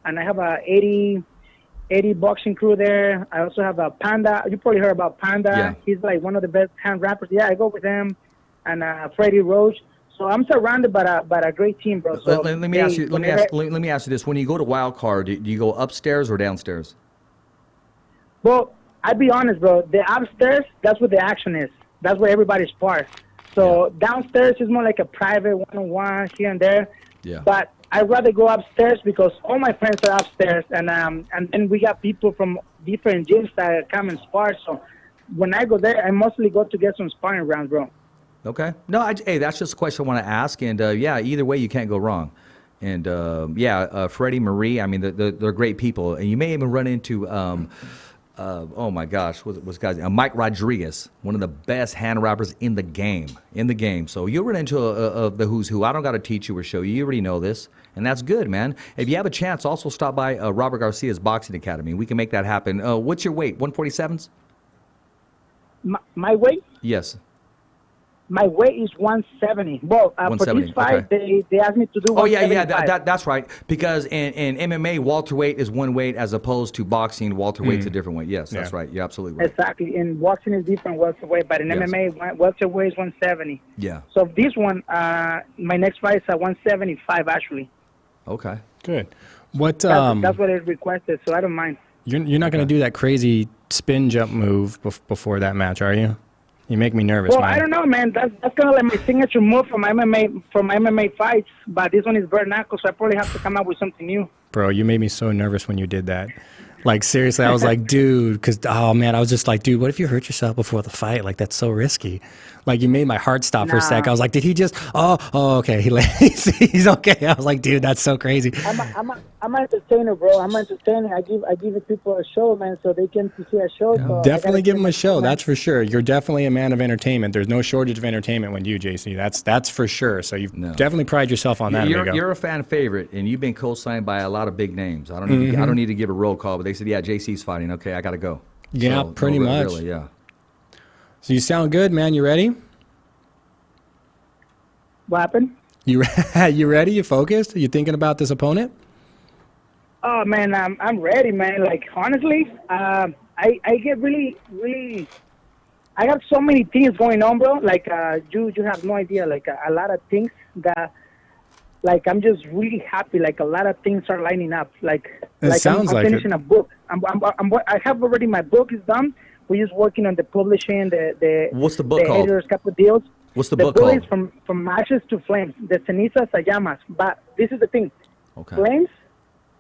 and I have a 80 boxing crew there. I also have a Panda. You probably heard about Panda. Yeah. He's like one of the best hand rappers. Yeah, I go with him, and Freddie Roach. So I'm surrounded by a great team, bro. So let me ask you this: when you go to Wild Card, do you go upstairs or downstairs? Well, I'll be honest, bro. The upstairs, that's where the action is. That's where everybody's part. So downstairs is more like a private one-on-one here and there. Yeah. But I'd rather go upstairs because all my friends are upstairs, and then we got people from different gyms that come and spar. So when I go there, I mostly go to get some sparring rounds, bro. Okay. No, hey, that's just a question I want to ask. And, either way, you can't go wrong. And, Freddie, Marie, I mean, they're great people. And you may even run into, oh, my gosh, what's guy's name? Mike Rodriguez, one of the best hand rappers in the game. So you'll run into the who's who. I don't got to teach you or show you. You already know this. And that's good, man. If you have a chance, also stop by Robert Garcia's Boxing Academy. We can make that happen. What's your weight, 147s? My weight? Yes. My weight is 170. Well, for this fight, okay. they asked me to do 175. That's right. Because in MMA, welterweight is one weight as opposed to boxing, welterweight's a different weight. Yes, that's right. You're absolutely right. Exactly. In boxing is different welterweight, but in MMA, welterweight is 170. Yeah. So this one, my next fight is at 175, actually. Okay. Good. That's what it requested, so I don't mind. You're not going to do that crazy spin jump move before that match, are you? You make me nervous, Well, man. I don't know, man. That's kind of like my signature move from MMA fights. But this one is bare knuckles, so I probably have to come up with something new. Bro, you made me so nervous when you did that. Like, seriously, I was like, dude, because, oh, man, I was just like, dude, what if you hurt yourself before the fight? Like, that's so risky. Like, you made my heart stop for a sec. I was like, did he just, oh, okay, he's okay. I was like, dude, that's so crazy. I'm an entertainer, bro. I'm an entertainer. I give the people a show, man, so they can see a show. So definitely give them a show, that's for sure. You're definitely a man of entertainment. There's no shortage of entertainment with you, JC. That's for sure. So you've definitely pride yourself on that, amigo. You're a fan favorite, and you've been co-signed by a lot of big names. I don't need to give a roll call, but they said, yeah, JC's fighting. Okay, I got to go. Yeah, so, pretty much. Really, yeah. So you sound good, man. You ready? What happened? You ready? You focused? You thinking about this opponent? Oh man, I'm ready, man. Like honestly, I get really. I have so many things going on, bro. Like you have no idea. Like a lot of things that, like I'm just really happy. Like a lot of things are lining up. Sounds I'm like finishing it. a book. I have already my book is done. We're just working on the publishing, the What's the book the called? editors, couple deals. What's the The book book called? is from ashes to flames. De cenizas a llamas. But this is the thing. Okay. Flames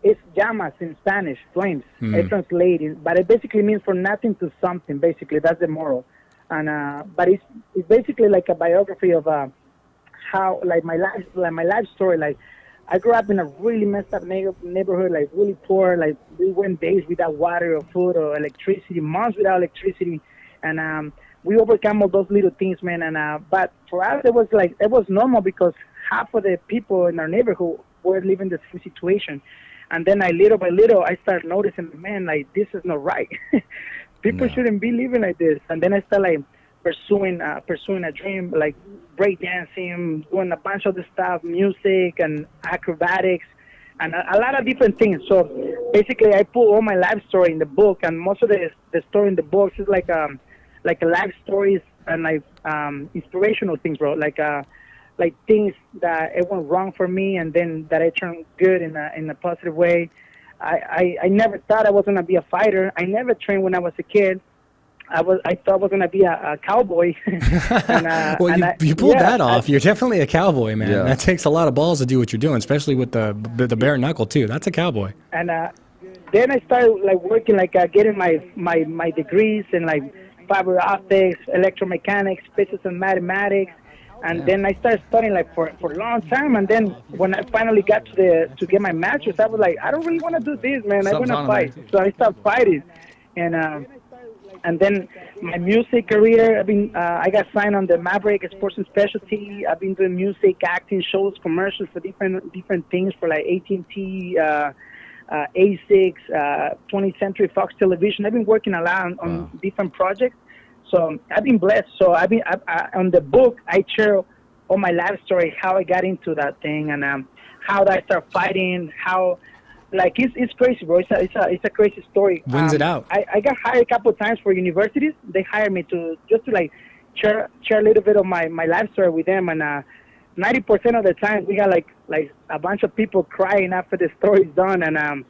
is llamas in Spanish. Flames. It translates, but it basically means from nothing to something. Basically, that's the moral. And but it's basically like a biography of how like my life story. Like I grew up in a really messed up neighborhood, like really poor. Like we went days without water or food or electricity, months without electricity, and we overcome all those little things, man. And but for us, it was normal because half of the people in our neighborhood were living the same situation. And then little by little, I started noticing, man, like this is not right. People shouldn't be living like this. And then I started like pursuing a dream, like breakdancing, doing a bunch of the stuff, music and acrobatics, and a lot of different things. So basically, I put all my life story in the book, and most of the story in the book is like a life stories and like inspirational things, bro. Like things that it went wrong for me, and then that I turned good in a positive way. I never thought I was gonna be a fighter. I never trained when I was a kid. I thought I was gonna be a cowboy. And, Well, you pulled that off. You're definitely a cowboy, man. Yeah. That takes a lot of balls to do what you're doing, especially with the bare knuckle too. That's a cowboy. And then I started like working, like getting my degrees in like fiber optics, electromechanics, physics, and mathematics. And then I started studying like for a long time. And then when I finally got to get my master's, I was like, I don't really want to do this, man. I want to fight. So I started fighting, and then my music career. I got signed on the Maverick Sports and Specialty. I've been doing music, acting, shows, commercials for different things for like AT&T, A6, 20th Century Fox Television. I've been working a lot on different projects. So I've been blessed. So on the book, I share all my life story, how I got into that thing, and how I started fighting. How, like, it's crazy, bro. It's a crazy story. When's it out? I got hired a couple of times for universities. They hired me to like share a little bit of my life story with them, and 90% of the time we got like a bunch of people crying after the story's done, and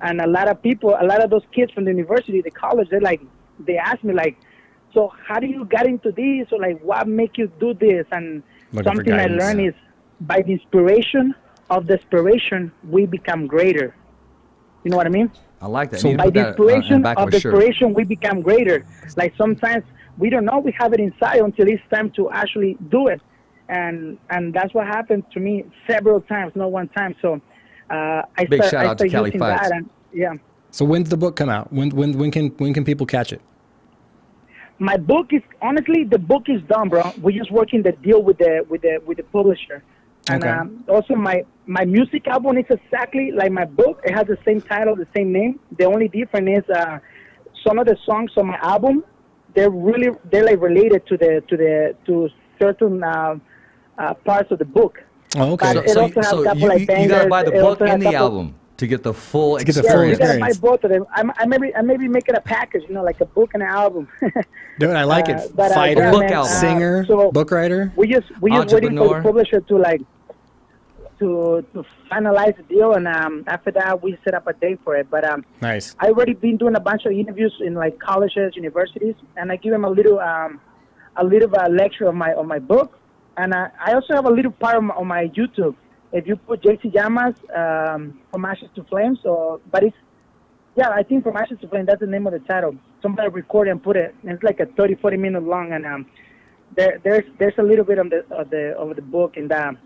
and a lot of those kids from the university, the college, they ask me like, so how do you get into this, or like what make you do this? And Looking for something I guidance. learned is by the inspiration of desperation, we become greater. You know what I mean? I like that. So You need to By put the that, inspiration back of a shirt. desperation, we become greater. Like sometimes we don't know we have it inside until it's time to actually do it. And that's what happened to me several times, not one time. So I Big start shout out to Cali using Fights. that. And, yeah. So when's the book come out? When can people catch it? My book is honestly, the book is done, bro. We're just working the deal with the publisher, and Okay. Also my music album is exactly like my book. It has the same title, the same name. The only difference is some of the songs on my album, they're like related to certain parts of the book. Oh, okay. But it also has a couple like you gotta bangers. buy the It book also has and the couple- album to get the full To get the Yeah, full you experience. gotta buy both of them. I maybe make it a package, like a book and an album. Dude, I like it. But, Fighter, yeah, book man, album. singer, so book writer. We just waiting for Entrepreneur. the publisher to finalize the deal, and after that we set up a date for it. But Nice. I already been doing a bunch of interviews in like colleges, universities, and I give them a little lecture on my book, and I also have a little part on my YouTube. If you put JC Llamas From Ashes to Flames, I think From Ashes to Flames, that's the name of the title. Somebody recorded and put it, and it's like a 30-40 minute long, and there's a little bit of the book in that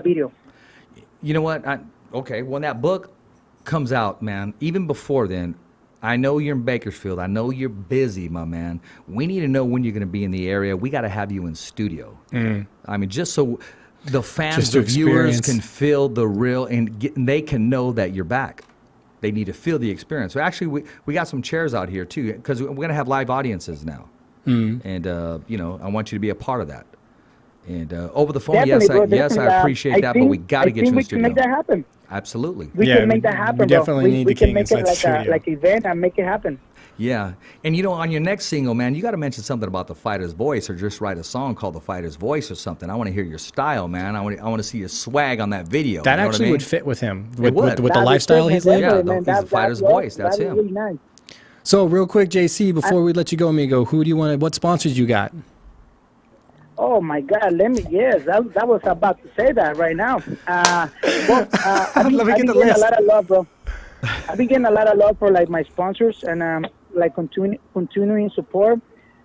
video. You know what? Okay, when that book comes out, man, even before then, I know you're in Bakersfield. I know you're busy, my man. We need to know when you're going to be in the area. We got to have you in studio. I mean, just so the fans, Just to the viewers experience. can feel the real, and they can know that you're back. They need to feel the experience. So actually, we got some chairs out here, too, because we're going to have live audiences now. And, I want you to be a part of that. And over the phone, Definitely, yes, bro, yes, definitely, I appreciate that, but we got to get you in the we can make studio. that happen. Absolutely. We Yeah, can make that we happen, bro. definitely need we the can King make it inside the studio. like an event and make it happen. Yeah. And on your next single, man, you got to mention something about the fighter's voice, or just write a song called The Fighter's Voice or something. I want to hear your style, man. I want to see your swag on that video. That You know what I actually mean? would fit with him, It would. with the That'd be lifestyle good, he's man. living. Yeah, Definitely, man. he's the fighter's voice. That's that'd him. be really nice. So real quick, JC, before we let you go, amigo, who do you want? What sponsors you got? Oh my God! That was about to say that right now. I've Let me get been the getting list. a lot of love, bro. I've been getting a lot of love for like my sponsors and like continuing support.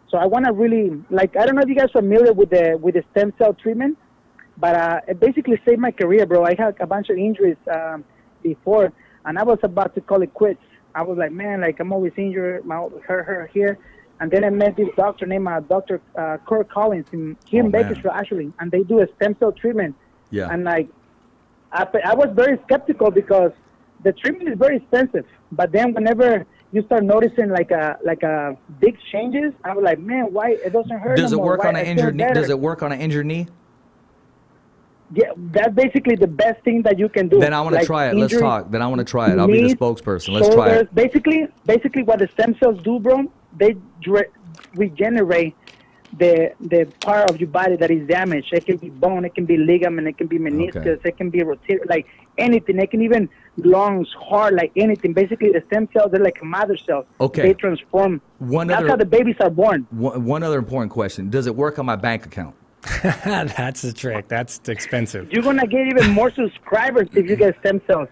So I want to really like, I don't know if you guys are familiar with the stem cell treatment, but it basically saved my career, bro. I had a bunch of injuries before, and I was about to call it quits. I was like, man, like I'm always injured, hurt here. And then I met this doctor named Dr. Kurt Collins here in Bakersfield, actually, and they do a stem cell treatment. Yeah. And like, I was very skeptical because the treatment is very expensive. But then whenever you start noticing like a big changes, I was like, man, why it doesn't hurt? Does it no more? work Why on an I feel injured knee? better? Does it work on an injured knee? Yeah, that's basically the best thing that you can do. Then I want to Like try it. Let's injuries, talk. Then I want to try it. I'll be the knees, spokesperson. Let's try shoulders. it. Basically, what the stem cells do, bro, they regenerate the part of your body that is damaged. It can be bone, it can be ligament, it can be meniscus, it can be rotator, like anything. It can even lungs, heart, like anything. Basically, the stem cells are like a mother cell. Okay. They transform. That's how the babies are born. One other important question. Does it work on my bank account? That's the trick. That's expensive. You're gonna get even more subscribers if you get stem cells.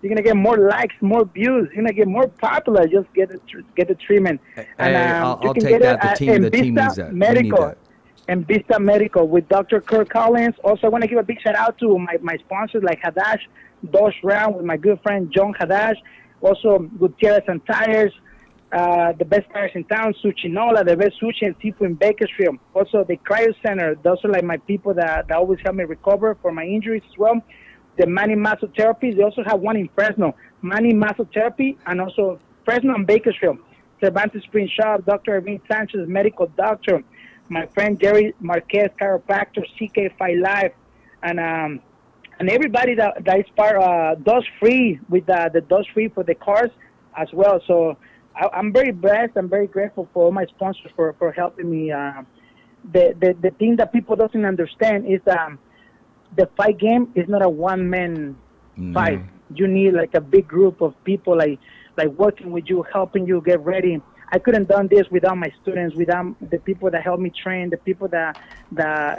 You're gonna get more likes, more views. You're gonna get more popular. Just get the treatment. Hey, I'll you can take get that. it The team Envista needs that. We need Medical. that. And Vista Medical with Dr. Kurt Collins. Also, I want to give a big shout out to my sponsors like Hadash, Dosh Round with my good friend John Hadash. Also, Gutierrez and Tires, the best tires in town, Suchinola, the best sushi and seafood in Bakersfield. Also, the Cryo Center. Those are like my people that always help me recover for my injuries as well. The Manny Muscle Therapy. They also have one in Fresno, Manny Muscle Therapy, and also Fresno and Bakersfield. Cervantes Spring Shop, Dr. Irvin Sanchez, medical doctor. My friend Jerry Marquez, chiropractor, CK5 Life, and everybody that is part Dust Free with the Dust Free for the cars as well. So I'm very blessed. I'm very grateful for all my sponsors for helping me. The thing that people doesn't understand is the fight game is not a one-man fight. You need like a big group of people like working with you, helping you get ready. I couldn't done this without my students, without the people that helped me train, the people that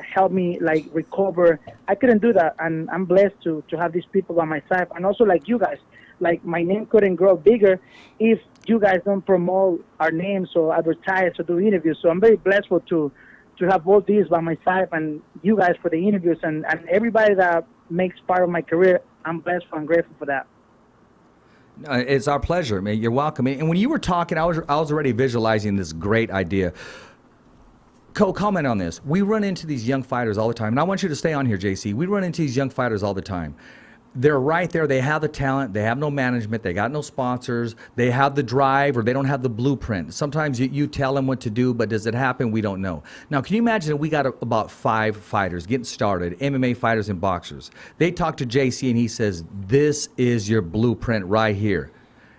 helped me like recover. I couldn't do that, and I'm blessed to have these people by my side, and also like you guys. Like my name couldn't grow bigger if you guys don't promote our names or advertise or do interviews. So I'm very blessed to have both these by my side and you guys for the interviews and everybody that makes part of my career. I'm blessed and grateful for that. It's our pleasure, man. You're welcome. And when you were talking, I was already visualizing this great idea. Comment on this. We run into these young fighters all the time, and I want you to stay on here, JC. We run into these young fighters all the time. They're right there. They have the talent. They have no management. They got no sponsors. They have the drive, or they don't have the blueprint. Sometimes you tell them what to do, but does it happen? We don't know. Now, can you imagine we got about 5 fighters getting started, MMA fighters and boxers. They talk to JC, and he says, this is your blueprint right here.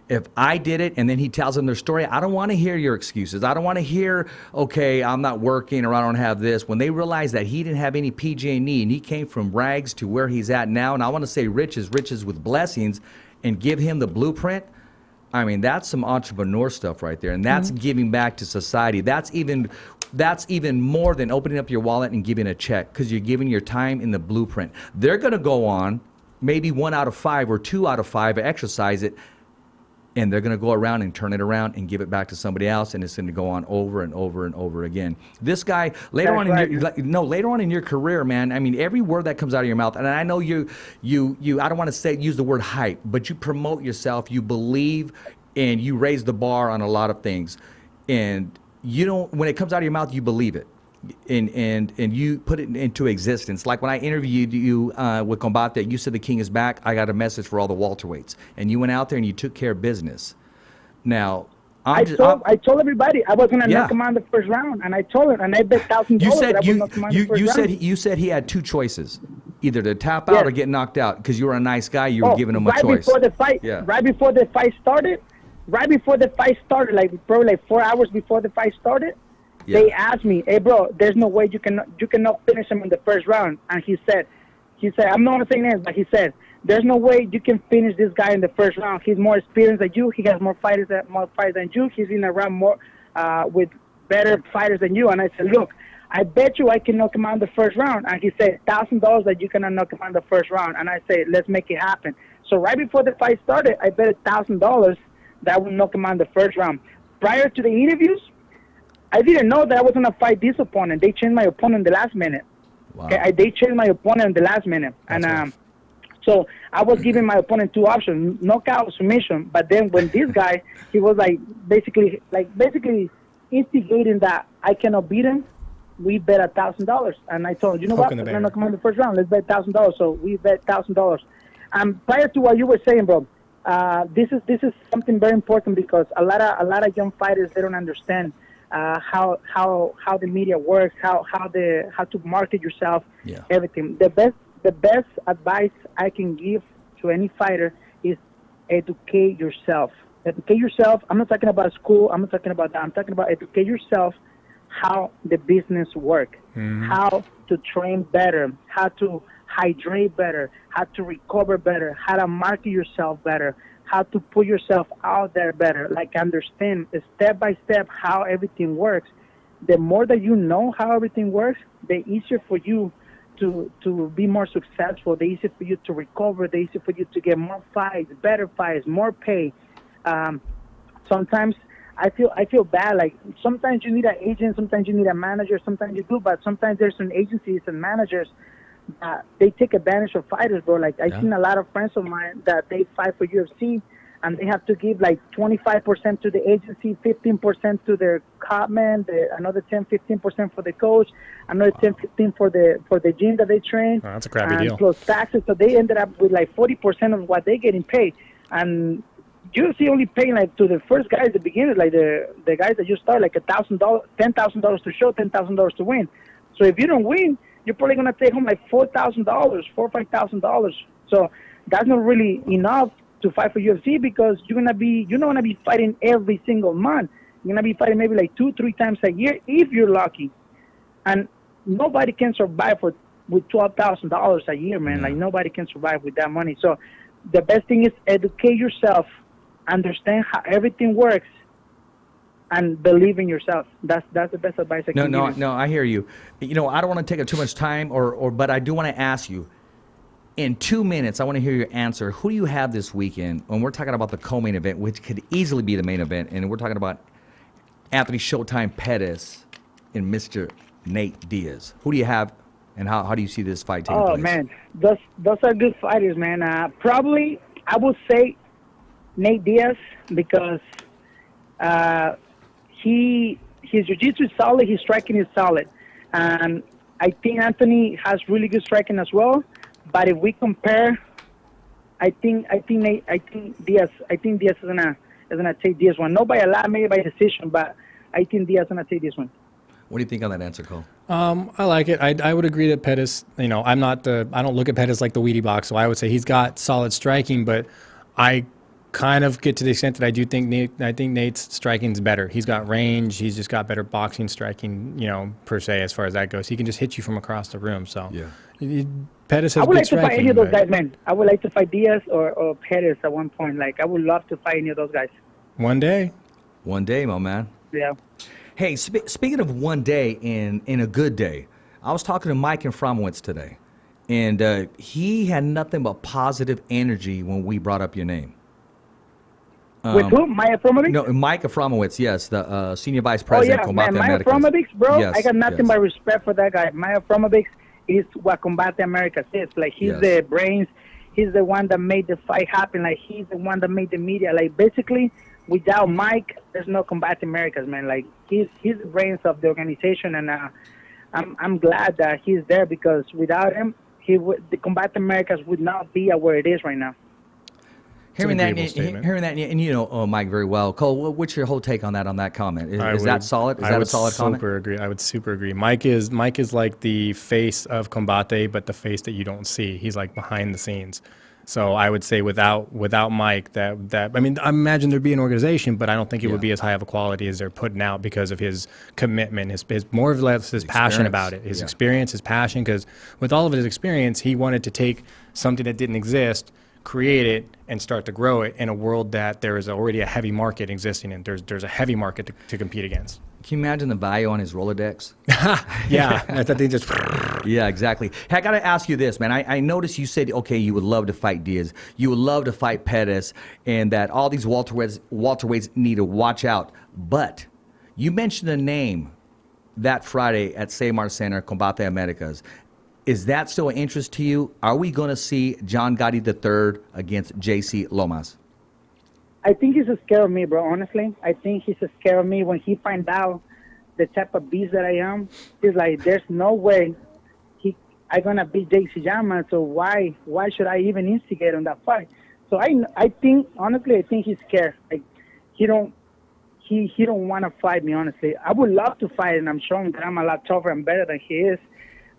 If I did it, and then he tells them their story, I don't want to hear your excuses. I don't want to hear, okay, I'm not working or I don't have this. When they realize that he didn't have any PG&E and he came from rags to where he's at now, and I want to say riches with blessings, and give him the blueprint, I mean, that's some entrepreneur stuff right there, and that's giving back to society. That's even more than opening up your wallet and giving a check, because you're giving your time in the blueprint. They're going to go on, maybe 1 out of 5 or 2 out of 5, exercise it, and they're going to go around and turn it around and give it back to somebody else, and it's going to go on over and over and over again. This guy, later on in your career, man, I mean, every word that comes out of your mouth, and I know you I don't want to use the word hype, but you promote yourself, you believe, and you raise the bar on a lot of things. And you don't, when it comes out of your mouth, you believe it. And you put it into existence. Like when I interviewed you with Combate, you said the king is back. I got a message for all the welterweights, and you went out there and you took care of business. Now, I told everybody I was gonna Yeah. knock him out in the first round, and I told him, and I bet $1,000 You that said I would knock him out in the first round. you said he had two choices, either to tap out Yes. or get knocked out. Because you were a nice guy, you were giving him a right choice. Before the fight, Yeah. right before the fight started, like probably like 4 hours before the fight started, Yeah. they asked me, "Hey, bro, there's no way you cannot finish him in the first round." And he said, I'm not gonna say names, but he said, "There's no way you can finish this guy in the first round. He's more experienced than you. He has more fights than you. He's in a round more with better fighters than you." And I said, "Look, I bet you I can knock him out in the first round." And he said, $1,000 that you cannot knock him out in the first round. And I said, "Let's make it happen." So right before the fight started, I bet $1,000 that I would knock him out in the first round. Prior to the interviews, I didn't know that I was gonna fight this opponent. They changed my opponent in the last minute. Wow. Okay, they changed my opponent in the last minute, and so I was giving my opponent two options: knockout or submission. But then when this guy, he was basically instigating that I cannot beat him. We bet $1,000, and I told him, you know what? Poking the Let's bear. knock him out in the first round. Let's bet $1,000. So we bet $1,000. Prior to what you were saying, bro, this is something very important because a lot of young fighters, they don't understand how the media works, how to market yourself, Yeah. everything. The best advice I can give to any fighter is educate yourself. Educate yourself. I'm not talking about school. I'm not talking about that. I'm talking about educate yourself how the business works, how to train better, how to hydrate better, how to recover better, how to market yourself better, how to put yourself out there better, like understand step by step how everything works. The more that you know how everything works, the easier for you to be more successful, the easier for you to recover, the easier for you to get more fights, better fights, more pay. Sometimes I feel bad. Like sometimes you need an agent, sometimes you need a manager, sometimes you do, but sometimes there's some agencies and managers that they take advantage of fighters, bro. Like I've seen a lot of friends of mine that they fight for UFC and they have to give like 25% to the agency, 15% to their copman, another 10-15% for the coach, another 10-15 for the gym that they train. Oh, that's a crappy and deal. Plus taxes, so they ended up with like 40% of what they getting paid. And UFC only paying like to the first guys, the beginners, like the guys that you start, like $1,000, $10,000 to show, $10,000 to win. So if you don't win, you're probably gonna take home like $4,000, $4,000 or $5,000. So that's not really enough to fight for UFC because you're not gonna be fighting every single month. You're gonna be fighting maybe like 2-3 times a year if you're lucky. And nobody can survive with $12,000 a year, man. Like nobody can survive with that money. So the best thing is educate yourself, understand how everything works, and believe in yourself. That's the best advice I can give you. No, I hear you. You know, I don't want to take up too much time, but I do want to ask you, in 2 minutes, I want to hear your answer. Who do you have this weekend when we're talking about the co-main event, which could easily be the main event, and we're talking about Anthony Showtime Pettis and Mr. Nate Diaz? Who do you have, and how do you see this fight taking place? Oh, man. Those are good fighters, man. Probably, I would say Nate Diaz because his jiu-jitsu is solid, his striking is solid. And I think Anthony has really good striking as well. But if we compare, I think Diaz is gonna take this one. Not by a lot, maybe by decision, but I think Diaz is gonna take this one. What do you think on that answer, Cole? I like it. I would agree that Pettis, I don't look at Pettis like the Wheatie box, so I would say he's got solid striking, but I kind of get to the extent that I think Nate's striking is better. He's got range. He's just got better boxing striking, per se, as far as that goes. He can just hit you from across the room. So Pettis has I would good like to striking. fight any of those guys, man. I would like to fight Diaz or Pettis at one point. Like, I would love to fight any of those guys. One day. One day, my man. Yeah. Hey, speaking of one day in a good day, I was talking to Mike Fromowitz today, and he had nothing but positive energy when we brought up your name. With who? Maya Fromowicz? No, Mike Fromowitz, yes, the senior vice president. Oh, yeah, man. Maya Fromowicz, bro, Yes, I got nothing but respect for that guy. Maya Fromowicz is what Combate America is. Like, he's the brains. He's the one that made the fight happen. Like, he's the one that made the media. Like, basically, without Mike, there's no Combate Americas, man. Like, he's the brains of the organization, and I'm glad that he's there because without him, the Combate Americas would not be where it is right now. Hearing that, agreeable statement. and you know Mike very well. Cole, what's your whole take on that comment? Is would- that solid? Is I that a would solid comment? super agree. I would super agree. Mike is like the face of Combate, but the face that you don't see. He's like behind the scenes. So I would say without Mike, that I mean, I imagine there'd be an organization, but I don't think it would be as high of a quality as they're putting out because of his commitment, his more or less his passion about it, his experience, his passion. Because with all of his experience, he wanted to take something that didn't exist, create it, and start to grow it in a world that there is already a heavy market existing in. There's a heavy market to compete against. Can you imagine the value on his Rolodex? Yeah, I think just Yeah, exactly. Hey, I got to ask you this, man. I noticed you said, okay, you would love to fight Diaz. You would love to fight Pettis, and that all these welterweights need to watch out. But you mentioned a name that Friday at Seymour Center, Combate Americas. Is that still an interest to you? Are we going to see John Gotti III against JC Lomas? I think he's scared of me, bro. Honestly, I think he's scared of me. When he finds out the type of beast that I am, he's like, "There's no way I'm gonna beat JC Llamas. So why should I even instigate on that fight?" So I think honestly, I think he's scared. Like he don't want to fight me. Honestly, I would love to fight, and I'm showing that I'm a lot tougher and better than he is.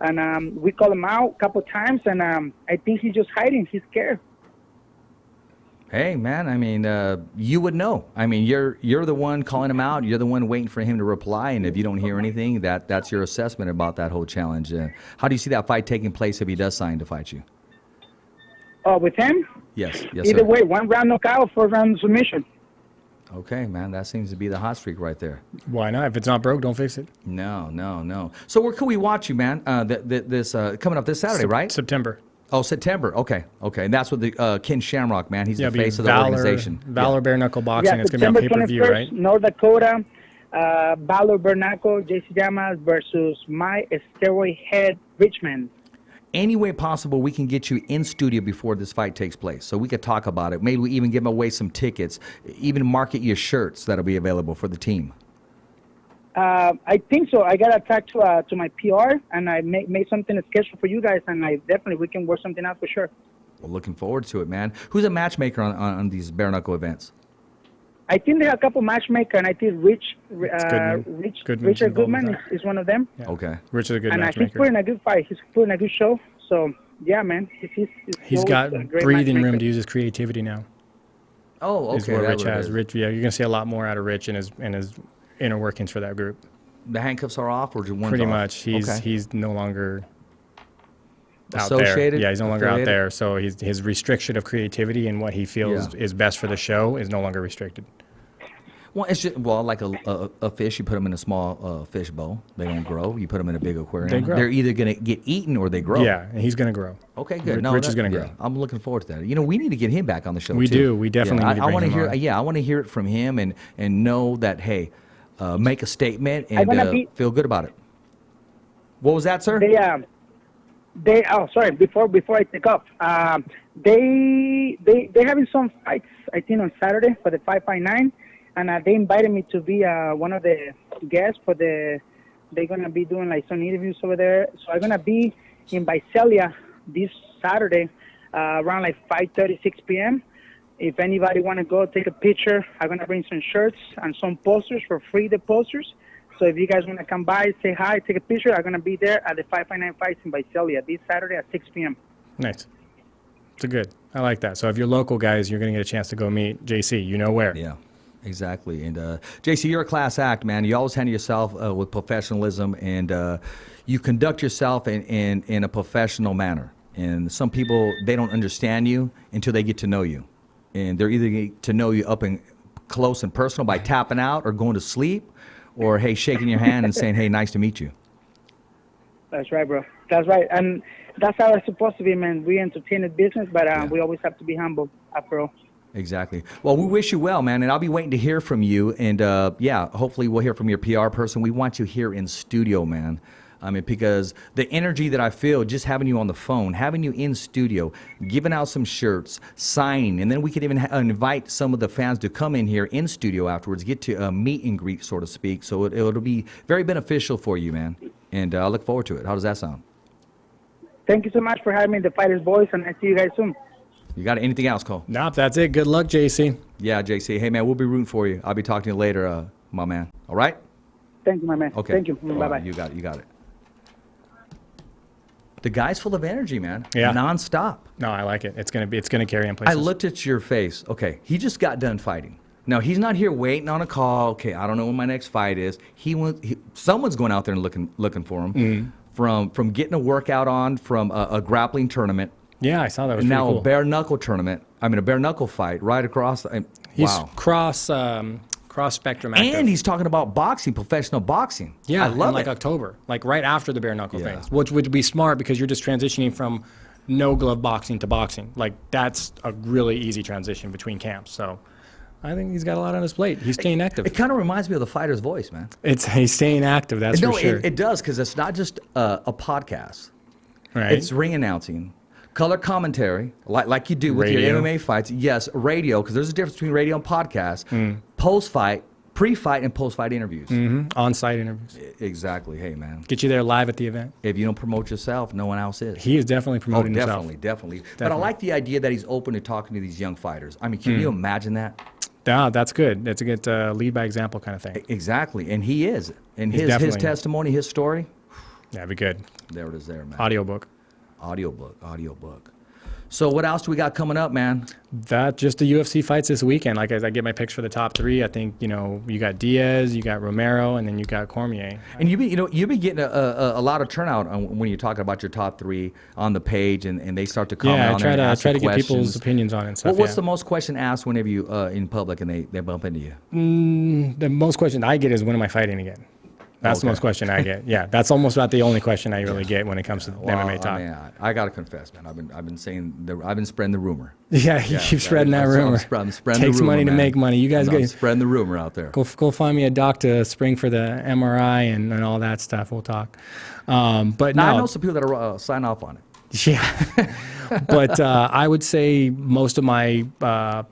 And we call him out a couple times, and I think he's just hiding. He's scared. Hey, man, I mean, you would know. I mean, you're the one calling him out. You're the one waiting for him to reply. And if you don't hear anything, that's your assessment about that whole challenge. How do you see that fight taking place if he does sign to fight you? With him? Yes, Either sir. way, 1 round knockout, 4 round submission. Okay, man, that seems to be the hot streak right there. why not? If it's not broke, don't fix it. No. So where can we watch you, man? This coming up this Saturday, right? September. Oh, September. Okay. And that's with the Ken Shamrock, man. He's the it'll be face of the organization. Valor Bare Knuckle Boxing. Yeah, It's going to be on September pay-per-view, 21st, right? North Dakota, Valor Bernacle, JC Llamas versus my steroid head Richmond. Any way possible, we can get you in studio before this fight takes place, so we could talk about it. Maybe we even give away some tickets, even market your shirts that'll be available for the team. I think so. I got to talk to my PR, and I made something scheduled for you guys, and we can work something out for sure. Well, looking forward to it, man. Who's a matchmaker on these bare knuckle events? I think there are a couple matchmakers, and I think Goodman's Richard involved with Goodman that. is one of them. Yeah. Okay. Rich is a good And he's matchmaker. putting a good fight. He's putting a good show. So, yeah, man. He's always got a great breathing room matchmaker. to use his creativity now. Oh, Is okay. what that's Rich what it has. is. Rich, yeah, you're going to see a lot more out of Rich and his inner workings for that group. The handcuffs are off, or just one's Pretty off? much. He's no longer out there. Associated? Yeah, he's no longer out Affiliated? there. So his restriction of creativity and what he feels is best for the show is no longer restricted. Well, it's just like a fish. You put them in a small fish bowl, they don't grow. You put them in a big aquarium, They grow. they're either going to get eaten or they grow. Yeah, and he's going to grow. Okay, good. Rich is going to grow. I'm looking forward to that. You know, we need to get him back on the show. We too. do. We definitely need to I bring wanna him hear. on. Yeah, I want to hear it from him and know that hey, make a statement I'm gonna and feel good about it. What was that, sir? They oh sorry before I take off they're having some fights I think on Saturday for the 559 and they invited me to be one of the guests for they're gonna be doing like some interviews over there, so I'm gonna be in Visalia this Saturday around like 5:30 6 p.m. If anybody want to go take a picture, I'm gonna bring some shirts and some posters for free, the posters. So if you guys want to come by, say hi, take a picture, I'm going to be there at the 559 Fights in Visalia this Saturday at 6 p.m. Nice. It's a good. I like that. So if you're local guys, you're going to get a chance to go meet JC. You know where. Yeah, exactly. And JC, you're a class act, man. You always handle yourself with professionalism, and you conduct yourself in a professional manner. And some people, they don't understand you until they get to know you. And they're either get to know you up and close and personal by tapping out or going to sleep, or, hey, shaking your hand and saying, hey, nice to meet you. That's right, bro. That's right. And that's how it's supposed to be, man. We entertain the business, but we always have to be humble after all. Exactly. Well, we wish you well, man, and I'll be waiting to hear from you. And, hopefully we'll hear from your PR person. We want you here in studio, man. I mean, because the energy that I feel just having you on the phone, having you in studio, giving out some shirts, signing, and then we could even invite some of the fans to come in here in studio afterwards, get to meet and greet, so to speak. So it'll be very beneficial for you, man. And I look forward to it. How does that sound? Thank you so much for having me, the Fighters Voice, and I see you guys soon. You got anything else, Cole? Nope, that's it. Good luck, JC. Yeah, JC. Hey, man, we'll be rooting for you. I'll be talking to you later, my man. All right? Thank you, my man. Okay. Thank you. All Bye-bye. right, you got it. You got it. The guy's full of energy, man. Yeah. Nonstop. No, I like it. It's gonna carry in places. I looked at your face. Okay, he just got done fighting. Now he's not here waiting on a call. Okay, I don't know when my next fight is. Someone's going out there and looking for him. From getting a workout on from a grappling tournament. Yeah, I saw that. Was And pretty now cool. a bare knuckle tournament. I mean, a bare knuckle fight right across. He's Wow. cross spectrum active. And he's talking about boxing, professional boxing. Yeah, I love in like it. October, like right after the bare knuckle Yeah. things, which would be smart because you're just transitioning from no glove boxing to boxing. Like that's a really easy transition between camps. So I think he's got a lot on his plate. He's staying active. It kind of reminds me of the fighter's voice, man. He's staying active. That's No, for sure. it does, because it's not just a podcast. right? It's ring announcing, color commentary, like you do with Radio. your MMA fights. Yes, radio, because there's a difference between radio and podcast. Post-fight, pre-fight, and post-fight interviews. On-site interviews. Exactly. Hey, man. Get you there live at the event. If you don't promote yourself, no one else is. He is definitely promoting definitely, himself. definitely. But I Definitely. like the idea that he's open to talking to these young fighters. I mean, can you imagine that? Yeah, that's good. That's a good lead by example kind of thing. Exactly. And he is. And He's his definitely- testimony, his story, Yeah, that'd be good. there it is there, man. Audiobook. Audiobook. So what else do we got coming up, man? That just the UFC fights this weekend. Like as I get my picks for the top three, I think you got Diaz, you got Romero, and then you got Cormier. And you've been getting a lot of turnout when you're talking about your top three on the page, and they start to comment Yeah, I on try there and to ask try you to get people's questions. opinions on it and stuff. What's yeah. the most question asked whenever you in public and they bump into you? The most question I get is when am I fighting again? That's the Okay. most question I get. Yeah, that's almost about the only question I really get when it comes to Well, MMA talk. I mean, I gotta confess, man. I've been spreading the rumor. Yeah, you keep spreading that I'm rumor. spreading Takes the rumor, money to man. make money. You guys I'm go spreading the rumor out there. go find me a doctor to spring for the MRI and all that stuff. We'll talk. But Now, no, I know some people that are sign off on it. yeah. But I would say most of my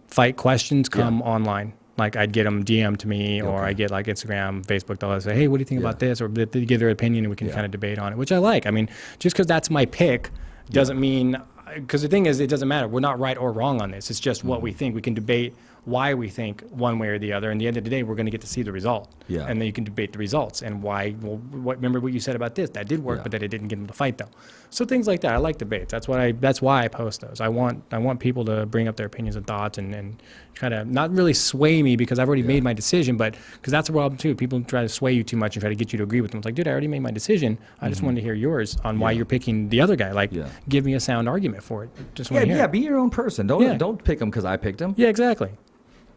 fight questions come online. Like I'd get them DM to me, or I get like Instagram, Facebook. They'll say, "Hey, what do you think about this?" Or they give their opinion, and we can kind of debate on it, which I like. I mean, just because that's my pick doesn't mean. Because the thing is, it doesn't matter. We're not right or wrong on this. It's just what we think. We can debate why we think one way or the other. And at the end of the day, we're going to get to see the result. Yeah. And then you can debate the results and why. Well, remember what you said about this? That did work, but that it didn't get them to fight though. So things like that. I like debates. That's why I post those. I want people to bring up their opinions and thoughts and try to not really sway me because I've already made my decision, but because that's a problem too. People try to sway you too much and try to get you to agree with them. It's like, dude, I already made my decision. I just wanted to hear yours on why you're picking the other guy. Like, give me a sound argument for it. Just want to hear. Yeah, it. be your own person. Don't pick them because I picked them. Yeah, exactly.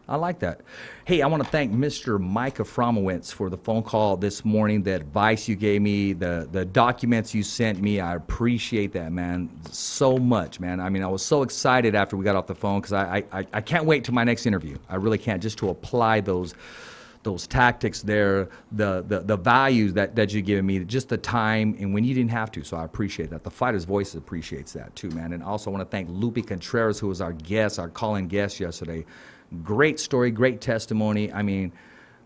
I like that. Hey, I want to thank Mr. Micah Fromowitz for the phone call this morning, the advice you gave me, the documents you sent me. I appreciate that, man, so much, man. I mean, I was so excited after we got off the phone because I can't wait till my next interview. I really can't, just to apply those tactics there, the values that you're giving me, just the time, and when you didn't have to. So I appreciate that. The Fighter's Voice appreciates that too, man. And also I want to thank Lupe Contreras, who was our call-in guest yesterday. Great story, great testimony. I mean,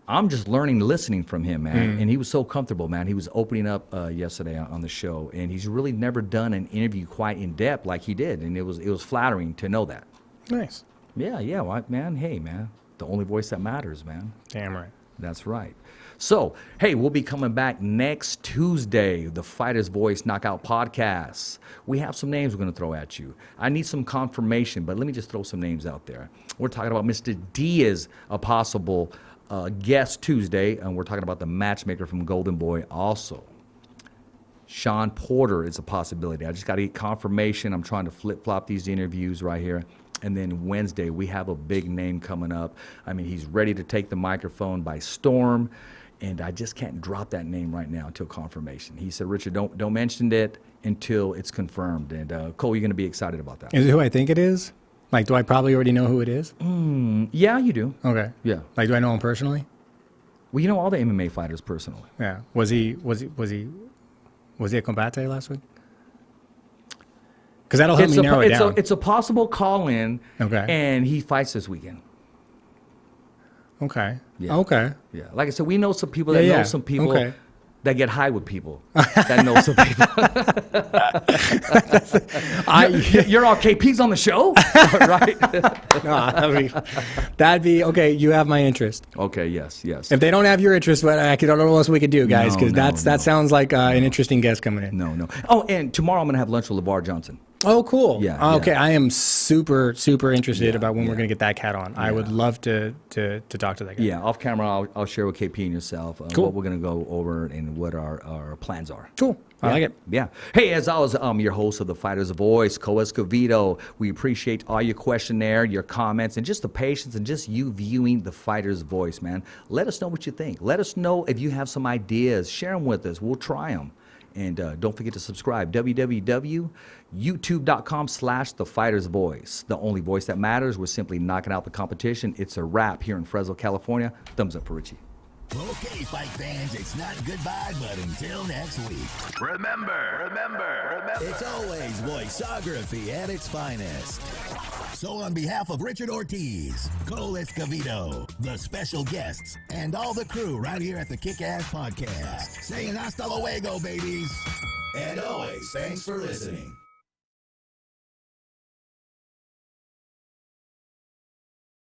I'm just learning, listening from him, man. And he was so comfortable, man. He was opening up yesterday on the show, and he's really never done an interview quite in depth like he did, and it was flattering to know that. Nice. Yeah, well, man. Hey, man, the only voice that matters, man. Damn right. That's right. So, hey, we'll be coming back next Tuesday, the Fighter's Voice Knockout Podcast. We have some names we're going to throw at you. I need some confirmation, but let me just throw some names out there. We're talking about Mr. Diaz, a possible guest Tuesday, and we're talking about the matchmaker from Golden Boy also. Sean Porter is a possibility. I just got to get confirmation. I'm trying to flip-flop these interviews right here. And then Wednesday, we have a big name coming up. I mean, he's ready to take the microphone by storm, and I just can't drop that name right now until confirmation. He said, Richard, don't mention it until it's confirmed. And Cole, you're going to be excited about that. Is it who I think it is? Like, do I probably already know who it is? Yeah, you do. Okay. Yeah. Like, do I know him personally? Well, you know all the MMA fighters personally. Yeah. Was he at Combate last week? Because that'll help me narrow it down. It's a possible call-in, Okay. and he fights this weekend. Okay. Yeah. Okay. Yeah, like I said, we know some people that know some people. Okay. that get high with people that know some people. You're all KP's on the show, right? That'd be okay. You have my interest. Okay, yes. If they don't have your interest, but I don't know what else we could do, guys, because No, that sounds like an interesting guest coming in. No. Oh, and tomorrow I'm gonna have lunch with LeVar Johnson. Oh, cool. Yeah, Okay, yeah. I am super interested about when we're yeah. gonna get that cat on. I would love to talk to that guy. Yeah, off camera, I'll share with KP and yourself Cool. what we're gonna go over and what our plans are. Cool. I like it. Yeah. Hey, as always, I'm your host of The Fighter's Voice, Co Escovedo. We appreciate all your questionnaire, your comments, and just the patience and just you viewing The Fighter's Voice, man. Let us know what you think. Let us know if you have some ideas. Share them with us. We'll try them. And don't forget to subscribe. www.youtube.com/The Fighter's Voice. The only voice that matters. We're simply knocking out the competition. It's a wrap here in Fresno, California. Thumbs up for Richie. Okay, fight fans, it's not goodbye, but until next week. Remember. It's always voiceography at its finest. So on behalf of Richard Ortiz, Cole Escovedo, the special guests, and all the crew right here at the Kick-Ass Podcast, saying hasta luego, babies. And always, thanks for listening.